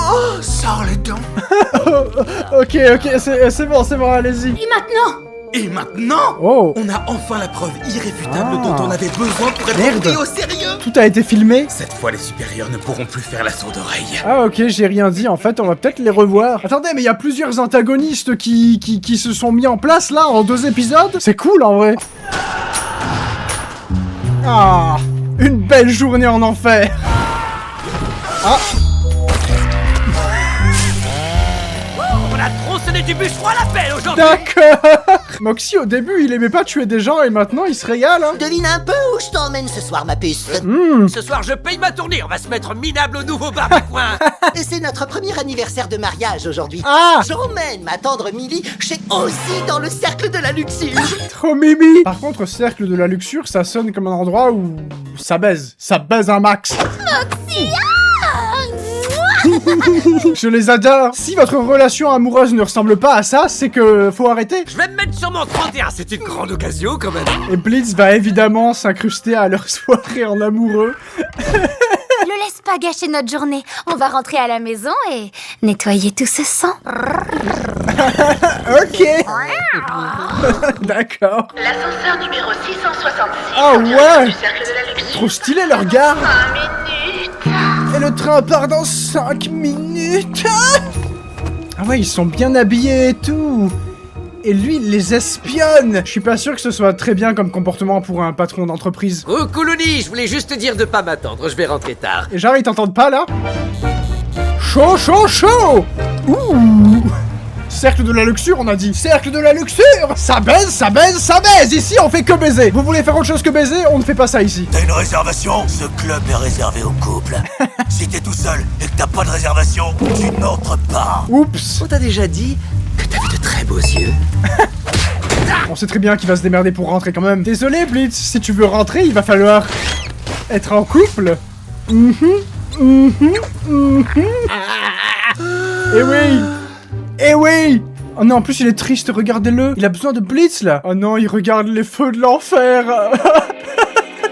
Oh, sors les dents! Ok, c'est bon, allez-y. Et maintenant? Et maintenant, Oh. on a enfin la preuve irréfutable dont on avait besoin pour être Merde. pris au sérieux. Tout a été filmé. Cette fois, les supérieurs ne pourront plus faire la sourde oreille. Ah ok, j'ai rien dit, en fait on va peut-être les revoir. Attendez, mais il y a plusieurs antagonistes qui se sont mis en place là en 2 épisodes. C'est cool en vrai. Ah, une belle journée en enfer. Ah. On a tronçonné du bûcheron à la pelle aujourd'hui. D'accord. Moxie, au début, il aimait pas tuer des gens et maintenant, il se régale, hein. Devine un peu où je t'emmène ce soir, ma puce. Ce soir, je paye ma tournée. On va se mettre minable au nouveau bar du coin. Et c'est notre premier anniversaire de mariage aujourd'hui. Ah. J'emmène ma tendre Millie chez Ozzy dans le cercle de la luxure. Trop mimi. Par contre, cercle de la luxure, ça sonne comme un endroit où ça baise. Ça baise un max. Moxie, Je les adore. Si votre relation amoureuse ne ressemble pas à ça, c'est que faut arrêter. Je vais me mettre sur mon 31. C'est une grande occasion, quand même. Et Blitz va évidemment s'incruster à leur soirée en amoureux. Ne laisse pas gâcher notre journée. On va rentrer à la maison et nettoyer tout ce sang. Ok. D'accord. L'ascenseur numéro 666 Ah ouais. du cercle de la luxure. Trop stylé leur gare. 5 minutes. Et le train part dans 5 minutes. Ah ouais, ils sont bien habillés et tout. Et lui, il les espionne. Je suis pas sûr que ce soit très bien comme comportement pour un patron d'entreprise. Oh, Koulouni, je voulais juste te dire de pas m'attendre. Je vais rentrer tard. Et genre, ils t'entendent pas, là? Chaud, chaud, chaud. Ouh. Cercle de la luxure, on a dit. Cercle de la luxure. Ça baise, ça baise, ça baise. Ici, on fait que baiser. Vous voulez faire autre chose que baiser? On ne fait pas ça ici. T'as une réservation? Ce club est réservé aux couples. Si t'es tout seul et que t'as pas de réservation, tu n'entres pas. Oups. On t'a déjà dit que t'avais de très beaux yeux. On sait très bien qu'il va se démerder pour rentrer quand même. Désolé, Blitz. Si tu veux rentrer, il va falloir être en couple. Eh oui. Eh oui. Oh non, en plus il est triste, regardez-le. Il a besoin de Blitz là. Oh non, il regarde les feux de l'enfer.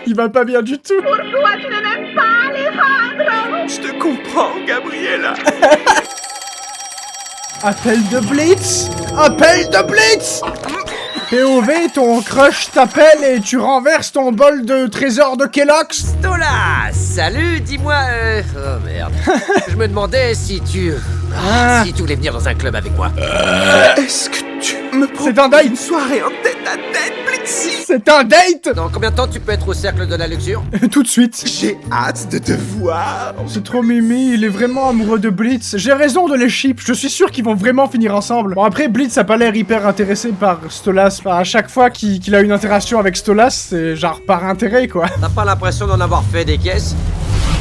Il va pas bien du tout. Pourquoi tu ne m'aimes pas, Alejandro? Je te comprends, Gabriella. Appel de Blitz. Appel de Blitz. POV, ton crush t'appelle et tu renverses ton bol de trésor de Kellogg's. Stola, salut, dis-moi... Oh merde. Je me demandais si tu... Si tu voulais venir dans un club avec moi. Est-ce que tu me C'est un date. une soirée en tête-à-tête, Blitzy? C'est un date. Dans combien de temps tu peux être au cercle de la luxure? Tout de suite. J'ai hâte de te voir. C'est trop mimi, il est vraiment amoureux de Blitz. J'ai raison de les ship, je suis sûr qu'ils vont vraiment finir ensemble. Bon après, Blitz a pas l'air hyper intéressé par Stolas. Enfin, à chaque fois qu'il a une interaction avec Stolas, c'est genre par intérêt quoi. T'as pas l'impression d'en avoir fait des caisses?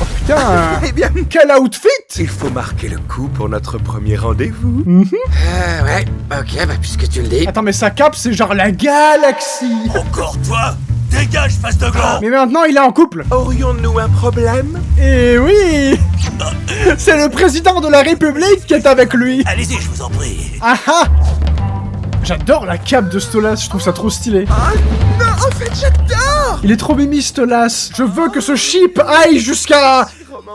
Oh putain. Eh bien, quel outfit. Il faut marquer le coup pour notre premier rendez-vous. Ouais, ok, bah puisque tu le dis. Attends, mais sa cape, c'est genre la galaxie. Encore toi? Dégage, face de gland. Mais maintenant, il est en couple. Aurions-nous un problème? Eh oui. C'est le président de la République qui est avec lui. Allez-y, je vous en prie. Ah ah. J'adore la cape de Stolas, je trouve ça trop stylé. Ah non, en fait, j'adore. Il est trop mimi, Stolas. Je veux que ce ship aille jusqu'à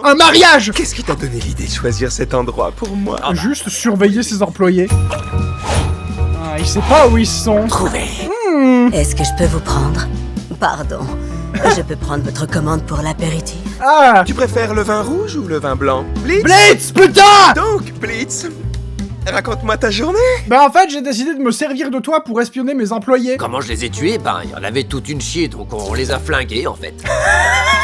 un mariage. Qu'est-ce qui t'a donné l'idée de choisir cet endroit pour moi? Juste surveiller ses employés. Ah, il sait pas où ils sont. Trouvé. Est-ce que je peux vous prendre? Pardon. Je peux prendre votre commande pour l'apéritif? Ah. Tu préfères le vin rouge ou le vin blanc? Blitz? Blitz, putain. Donc, Blitz, raconte-moi ta journée. Bah en fait, j'ai décidé de me servir de toi pour espionner mes employés. Comment je les ai tués? Ben, il y en avait toute une chier, donc on les a flingués, en fait.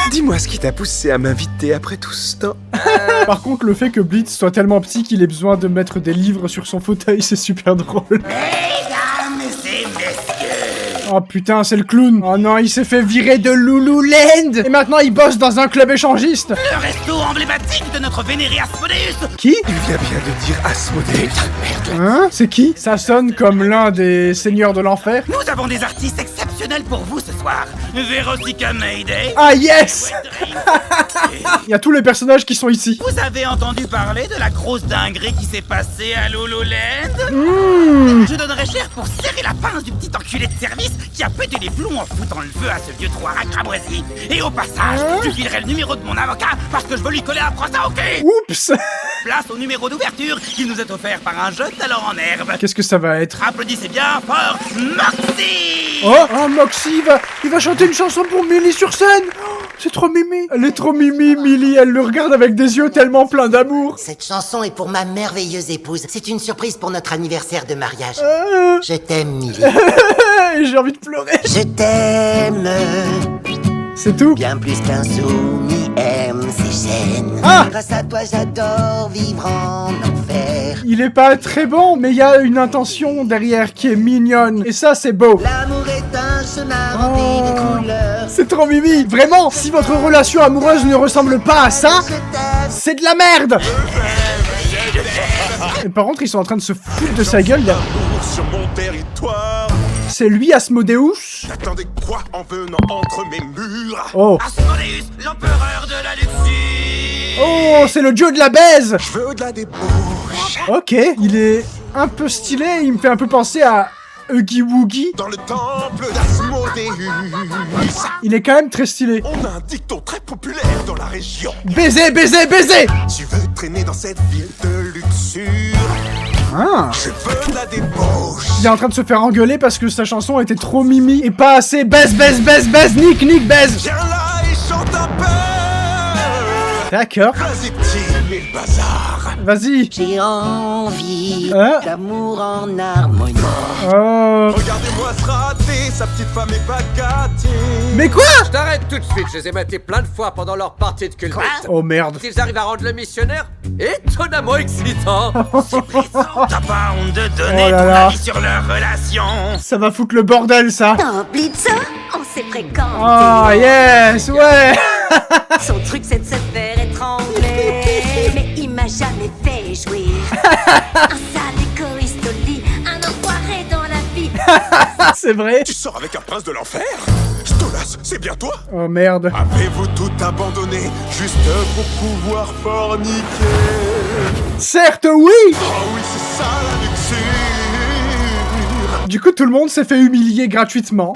Dis-moi ce qui t'a poussé à m'inviter après tout ce temps. Par contre, le fait que Blitz soit tellement petit qu'il ait besoin de mettre des livres sur son fauteuil, c'est super drôle. Mesdames et messieurs. Oh putain, c'est le clown. Oh non, il s'est fait virer de Lululand. Et maintenant, il bosse dans un club échangiste. Le resto emblématique de notre vénéré Asmodeus. Qui? Il vient bien de dire Asmodeus. Hein? C'est qui? Ça sonne comme l'un des seigneurs de l'enfer. Nous avons des artistes exceptionnels pour vous ce soir. Veronica Mayday. Ah yes. Il y a tous les personnages qui sont ici. Vous avez entendu parler de la grosse dinguerie qui s'est passée à Lululand? Je donnerais cher pour serrer la pince du petit enculé de service qui a pété les plombs en foutant le feu à ce vieux trou à cramoisi. Et au passage, je filerai le numéro de mon avocat parce que je veux lui coller un procès au cul. Oups. Place au numéro d'ouverture qui nous est offert par un jeune talent en herbe. Qu'est-ce que ça va être? Applaudissez bien fort Moxie. Oh, Moxie, il va chanter une chanson pour Millie sur scène. Oh, c'est trop mimi. Elle est trop mimi, Millie. Elle le regarde avec des yeux tellement pleins d'amour. Cette chanson est pour ma merveilleuse épouse. C'est une surprise pour notre anniversaire de mariage. Je t'aime, Millie. J'ai envie de pleurer. Je t'aime. C'est tout? Bien plus qu'un soumis aime. C'est chaîne. Ah! Grâce à toi, j'adore vivre en enfer. Il est pas très bon, mais il y a une intention derrière qui est mignonne. Et ça, c'est beau. L'amour est un chemin rempli de couleurs. C'est trop mimi. Vraiment, si votre relation amoureuse ne ressemble pas à ça, c'est de la merde. Et par contre, ils sont en train de se foutre de sa gueule là. Sur mon territoire. C'est lui, Asmodeus. J'attendais quoi en venant entre mes murs? Oh. Asmodeus, l'empereur de la luxure. Oh, c'est le dieu de la baise. Je veux de la débauche. Ok, il est un peu stylé, il me fait un peu penser à Huggy Wuggy. Dans le temple d'Asmodeus. Il est quand même très stylé. On a un dicton très populaire dans la région. Baiser, baiser, baiser. Tu veux traîner dans cette ville de luxure? Ah. Je veux de la débauche. Il est en train de se faire engueuler parce que sa chanson était trop mimi et pas assez baise, baise, baise, baise, nique, nique, baise. Viens là et chante un peu. D'accord. Vas-y petit, mets le bazar. Vas-y. J'ai envie d'amour en harmonie. Oh. Regardez-moi se rater, sa petite femme est pas gâtée. Mais quoi? Je t'arrête tout de suite, je les ai matés plein de fois pendant leur partie de culbute. Oh merde. Ils arrivent à rendre le missionnaire étonnamment excitant. T'as pas honte de donner Oh là ton là. avis sur leur relation? Ça va foutre le bordel, ça. Dans Blitz, on s'est fréquenté. Oh yes, ouais. Son truc c'est de se faire étrangler. Mais il m'a jamais fait jouir. Un sale égoïste au lit, un enfoiré dans la vie. C'est vrai. Tu sors avec un prince de l'enfer? Stolas, c'est bien toi? Oh merde. Avez-vous tout abandonné juste pour pouvoir forniquer? Certes, oui. Oh oui, c'est ça la luxure. Du coup, tout le monde s'est fait humilier gratuitement.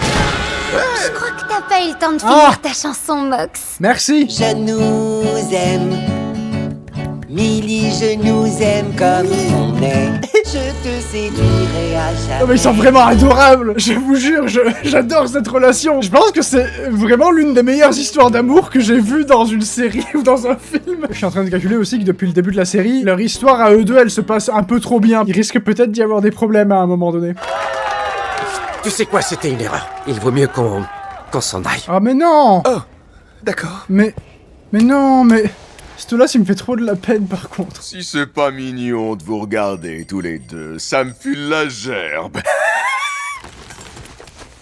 Je crois que t'as pas eu le temps de Ah. finir ta chanson, Mox. Merci. Je nous aime. Millie, je nous aime comme on est. Je te séduirai à jamais. Oh mais ils sont vraiment adorables. Je vous jure, j'adore cette relation. Je pense que c'est vraiment l'une des meilleures histoires d'amour que j'ai vues dans une série ou dans un film. Je suis en train de calculer aussi que depuis le début de la série, leur histoire à eux deux, elle se passe un peu trop bien. Il risque peut-être d'y avoir des problèmes à un moment donné. Tu sais quoi, c'était une erreur. Il vaut mieux qu'on s'en aille. Ah mais non. Oh, d'accord. Mais non, mais... Stolas, il me fait trop de la peine par contre. Si c'est pas mignon de vous regarder tous les deux, ça me file la gerbe.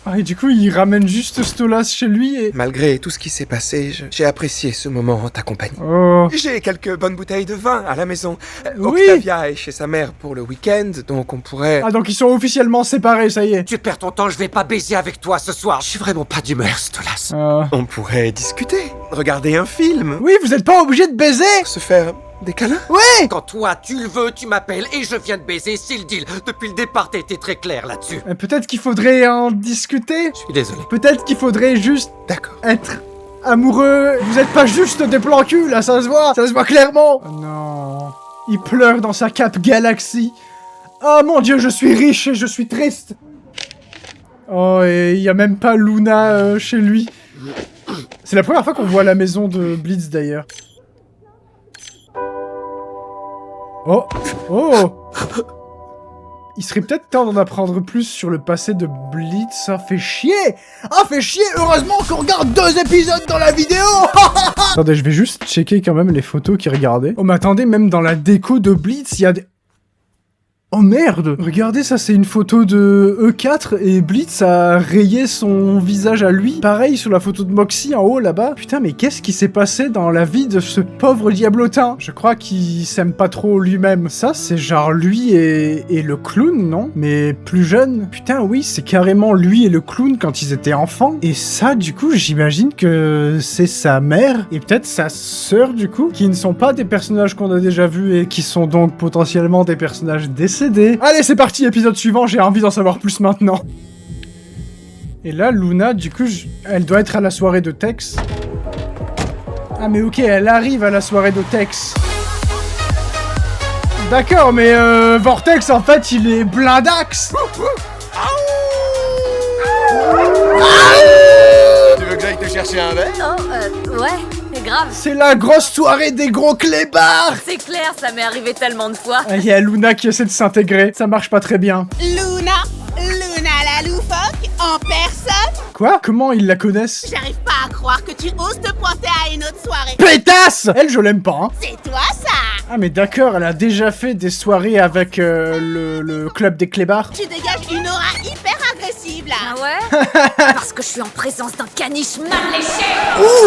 Ah, et du coup, il ramène juste Stolas chez lui et... Malgré tout ce qui s'est passé, j'ai apprécié ce moment en ta compagnie. Oh. J'ai quelques bonnes bouteilles de vin à la maison. Oui. Octavia est chez sa mère pour le week-end, donc on pourrait... Ah, donc ils sont officiellement séparés, ça y est. Tu perds ton temps, je vais pas baiser avec toi ce soir. Je suis vraiment pas d'humeur, Stolas. On pourrait discuter, regarder un film. Oui, vous êtes pas obligé de baiser. Se faire des câlins. Ouais. Quand toi tu le veux, tu m'appelles et je viens de baiser, c'est le deal. Depuis le départ, t'as été très clair là-dessus. Peut-être qu'il faudrait en discuter. Je suis désolé. Peut-être qu'il faudrait juste... D'accord. Être amoureux. Vous êtes pas juste des plans cul, là, ça se voit clairement. Oh non. Il pleure dans sa cape Galaxy. Oh mon dieu, je suis riche et je suis triste. Oh, et il y a même pas Luna chez lui. C'est la première fois qu'on voit la maison de Blitz d'ailleurs. Oh. Oh. Il serait peut-être temps d'en apprendre plus sur le passé de Blitz, ça fait chier. Ah, fait chier, heureusement qu'on regarde 2 épisodes dans la vidéo. Attendez, je vais juste checker quand même les photos qu'il regardait. Oh, mais attendez, même dans la déco de Blitz, il y a des... Oh merde! Regardez, ça c'est une photo de E4 et Blitz a rayé son visage à lui. Pareil sur la photo de Moxie en haut là-bas. Putain, mais qu'est-ce qui s'est passé dans la vie de ce pauvre diablotin? Je crois qu'il s'aime pas trop lui-même. Ça, c'est genre lui et le clown, non? Mais plus jeune. Putain, oui, c'est carrément lui et le clown quand ils étaient enfants. Et ça, du coup, j'imagine que c'est sa mère et peut-être sa sœur, du coup, qui ne sont pas des personnages qu'on a déjà vus et qui sont donc potentiellement des personnages décédés. Allez, c'est parti, épisode suivant, j'ai envie d'en savoir plus maintenant. Et là, Luna, du coup, elle doit être à la soirée de Tex. Ah mais ok, elle arrive à la soirée de Tex. D'accord, mais Vortex, en fait, il est blindax. Tu veux que j'aille te chercher un verre? Oh, ouais, grave. C'est la grosse soirée des gros clébards. C'est clair, ça m'est arrivé tellement de fois. Il y a Luna qui essaie de s'intégrer, ça marche pas très bien. Luna la loufoque en personne. Quoi? Comment ils la connaissent? J'arrive pas à croire que tu oses te pointer à une autre soirée. Pétasse! Elle, je l'aime pas, hein. C'est toi, ça! Ah, mais d'accord, elle a déjà fait des soirées avec le club des clébards. Tu dégages une aura hyper agressive, là. Ah ouais? Parce que je suis en présence d'un caniche mal léché.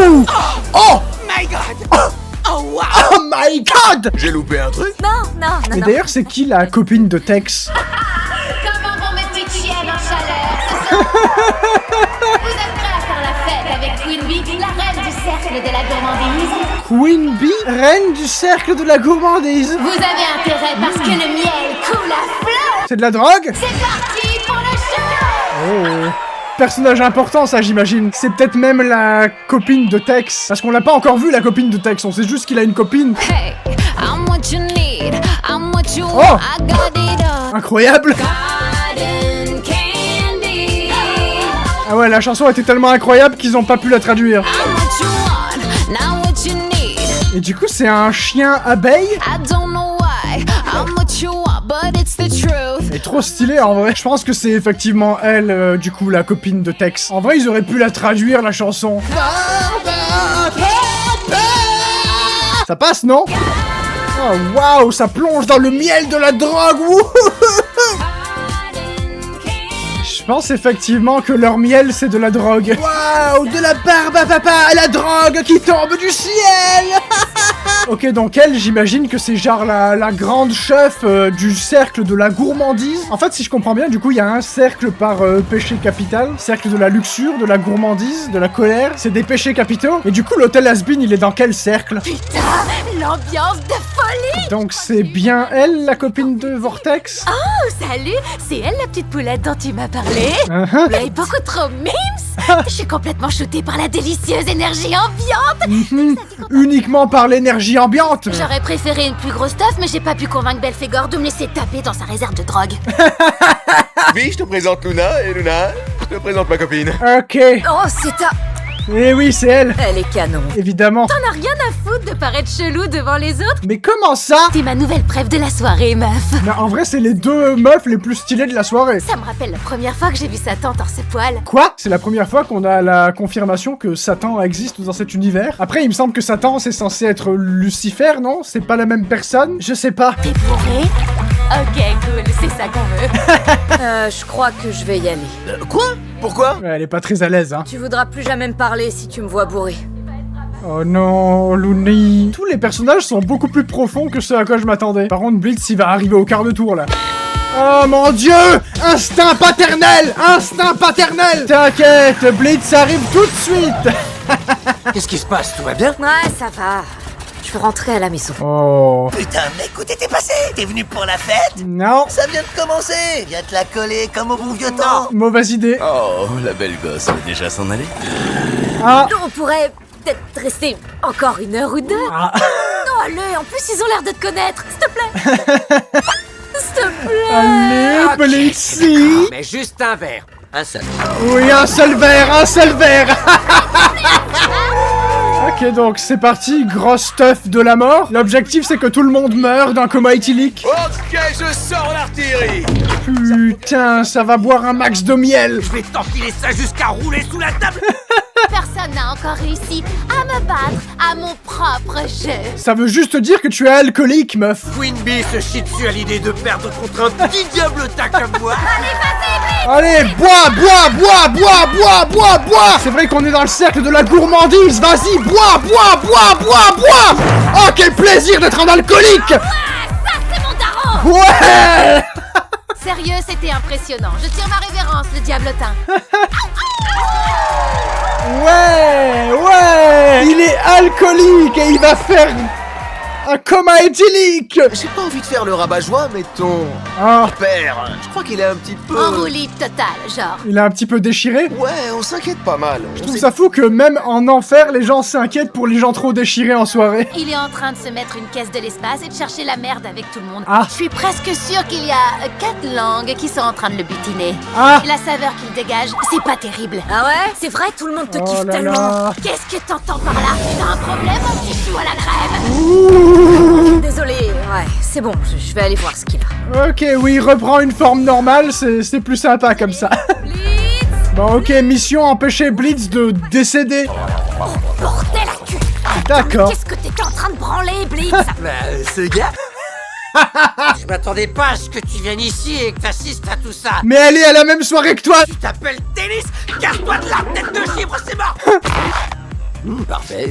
Ouh! Oh! My God! Oh, wow! Oh my God! J'ai loupé un truc? Non. Mais d'ailleurs, c'est qui la copine de Tex? Comment vont mes petites chiennes en chaleur? Vous êtes prêts à faire la fête avec Queen Bee, la reine du cercle de la gourmandise? Queen Bee, reine du cercle de la gourmandise. Vous avez intérêt parce que le miel coule à flot. C'est de la drogue? C'est parti pour le show. Oh. Personnage important, ça, j'imagine. C'est peut-être même la copine de Tex. Parce qu'on l'a pas encore vu, la copine de Tex. On sait juste qu'il a une copine. Hey, I'm what you need, I'm what you Oh! want, I got it all. Incroyable! Cotton candy. Ah ouais, la chanson était tellement incroyable qu'ils ont pas pu la traduire. I'm what you want, not what you need. Et du coup, c'est un chien abeille? I don't know why, I'm what you want, but it's the truth. Elle est trop stylée en vrai. Je pense que c'est effectivement elle, du coup, la copine de Tex. En vrai, ils auraient pu la traduire, la chanson. Ça passe, non? Oh waouh, ça plonge dans le miel de la drogue. Wouhou. Je pense effectivement que leur miel, c'est de la drogue. Waouh, de la barbe à papa, la drogue qui tombe du ciel. Ok, donc elle, j'imagine que c'est genre la grande chef du cercle de la gourmandise. En fait, si je comprends bien, du coup, il y a un cercle par péché capital. Cercle de la luxure, de la gourmandise, de la colère. C'est des péchés capitaux. Et du coup, l'hôtel Has-Been, il est dans quel cercle? Putain, l'ambiance de folie. Donc c'est bien elle, la copine de Vortex? Oh, salut, c'est elle la petite poulette dont tu m'as parlé. Vous avez beaucoup trop mimes. Je suis complètement shootée par la délicieuse énergie ambiante. Uniquement par l'énergie ambiante. J'aurais préféré une plus grosse teuf, mais j'ai pas pu convaincre Belphégor de me laisser taper dans sa réserve de drogue. Oui, je te présente Luna, et Luna, je te présente ma copine. Ok. Oh, c'est ta... Eh oui, c'est elle. Elle est canon. Évidemment. T'en as rien à foutre de paraître chelou devant les autres? Mais comment ça? T'es ma nouvelle préf de la soirée, meuf. Mais en vrai, c'est les deux meufs les plus stylées de la soirée. Ça me rappelle la première fois que j'ai vu Satan dans ses poils. Quoi? C'est la première fois qu'on a la confirmation que Satan existe dans cet univers. Après, il me semble que Satan, c'est censé être Lucifer, non? C'est pas la même personne? Je sais pas. T'es bourré? Ok, cool, c'est ça qu'on veut. Je crois que je vais y aller. Quoi? Pourquoi? Ouais, elle est pas très à l'aise, hein. Tu voudras plus jamais me parler si tu me vois bourré. Oh non, Looney. Tous les personnages sont beaucoup plus profonds que ceux à quoi je m'attendais. Par contre, Blitz, il va arriver au quart de tour, là. Oh mon dieu! Instinct paternel! Instinct paternel! T'inquiète, Blitz arrive tout de suite! Qu'est-ce qui se passe? Tout va bien? Ouais, ça va. Je veux rentrer à la maison. Oh. Putain, mec, où t'étais passé? T'es venu pour la fête? Non. Ça vient de commencer. Viens te la coller comme au bon vieux temps. Mauvaise idée. Oh, la belle gosse va déjà s'en aller. Ah. On pourrait peut-être rester encore une heure ou deux. Ah. Non, allez, en plus ils ont l'air de te connaître. S'il te plaît. S'il te plaît. Allez, Blitzy. Mais juste un verre. Un seul. Oui, un seul verre, un seul verre. Ok, donc c'est parti, grosse stuff de la mort. L'objectif, c'est que tout le monde meure d'un coma éthylique. Ok, je sors l'artillerie. Putain, ça va boire un max de miel. Je vais t'enfiler ça jusqu'à rouler sous la table. Personne n'a encore réussi à me battre à mon propre jeu. Ça veut juste dire que tu es alcoolique, meuf. Queen Bee se chie dessus à l'idée de perdre contre un petit diablotin comme moi. Allez, bois, bois, bois, bois, bois, bois, bois. C'est vrai qu'on est dans le cercle de la gourmandise. Vas-y, bois, bois, bois, bois, bois. Oh, quel plaisir d'être un alcoolique. Ça, c'est mon daron. Ouais. Sérieux, c'était impressionnant. Je tire ma révérence, le diablotin. Ouais, ouais. Il est alcoolique et il va faire un coma éthylique. J'ai pas envie de faire le rabat-joie, mais ton père, je crois qu'il est un petit peu... En roue libre totale, genre. Il a un petit peu déchiré. Ouais, on s'inquiète pas mal. Je trouve ça fou que même en enfer, les gens s'inquiètent pour les gens trop déchirés en soirée. Il est en train de se mettre une caisse de l'espace et de chercher la merde avec tout le monde. Ah. Je suis presque sûre qu'il y a 4 langues qui sont en train de le butiner. Ah. La saveur qu'il dégage, c'est pas terrible. Ah ouais? C'est vrai, tout le monde te Oh kiffe là tellement. là. Qu'est-ce que t'entends par là? T'as un problème, mon petit chou à la crème? Ouh. Désolé, ouais, c'est bon, je vais aller voir ce qu'il a. Ok, oui, reprends une forme normale, c'est plus sympa comme ça. Bon, ok, mission empêcher Blitz de décéder. Bordel à cul. D'accord. Qu'est-ce que t'étais en train de branler, Blitz? Ce gars... Je m'attendais pas à ce que tu viennes ici et que t'assistes à tout ça. Mais elle est à la même soirée que toi. Tu t'appelles Tennis? Casse-toi de là, tête de chibre, c'est mort. Parfait.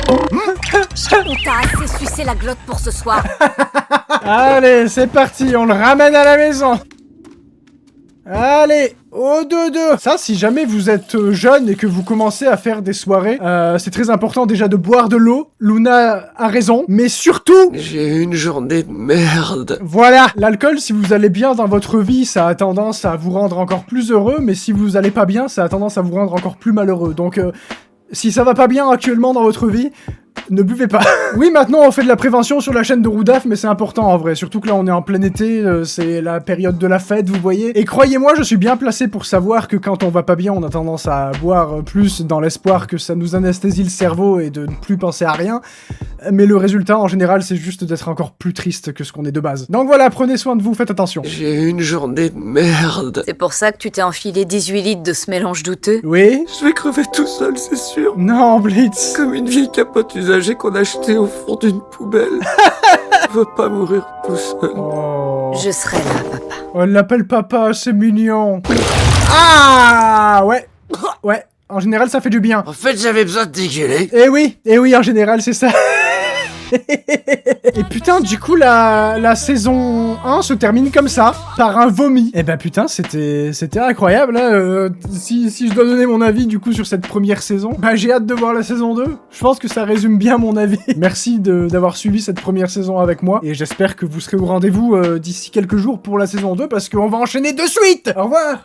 On t'a assez sucé la glotte pour ce soir. Allez, c'est parti, on le ramène à la maison. Allez, au dodo. Ça, si jamais vous êtes jeune et que vous commencez à faire des soirées, c'est très important déjà de boire de l'eau. Luna a raison, mais surtout... J'ai une journée de merde. Voilà, l'alcool, si vous allez bien dans votre vie, ça a tendance à vous rendre encore plus heureux, mais si vous allez pas bien, ça a tendance à vous rendre encore plus malheureux. Donc, si ça va pas bien actuellement dans votre vie... Ne buvez pas. Oui, maintenant on fait de la prévention sur la chaîne de Roudaf, mais c'est important en vrai. Surtout que là on est en plein été, c'est la période de la fête, vous voyez. Et croyez-moi, je suis bien placé pour savoir que quand on va pas bien, on a tendance à boire plus dans l'espoir que ça nous anesthésie le cerveau et de ne plus penser à rien. Mais le résultat en général, c'est juste d'être encore plus triste que ce qu'on est de base. Donc voilà, prenez soin de vous, faites attention. J'ai une journée de merde. C'est pour ça que tu t'es enfilé 18 litres de ce mélange douteux? Oui. Je vais crever tout seul, c'est sûr. Non, Blitz. Comme une vieille capote usagée qu'on a achetée au fond d'une poubelle. Je veux pas mourir tout seul. Oh. Je serai là, papa. On l'appelle papa, c'est mignon. Ah ouais. Ouais, en général ça fait du bien. En fait, j'avais besoin de dégueuler. Eh oui, en général c'est ça. Et putain, du coup, la saison 1 se termine comme ça, par un vomi. Et bah putain, c'était incroyable, hein. Si je dois donner mon avis, du coup, sur cette première saison, bah j'ai hâte de voir la saison 2. Je pense que ça résume bien mon avis. Merci d'avoir suivi cette première saison avec moi, et j'espère que vous serez au rendez-vous d'ici quelques jours pour la saison 2, parce qu'on va enchaîner de suite. Au revoir.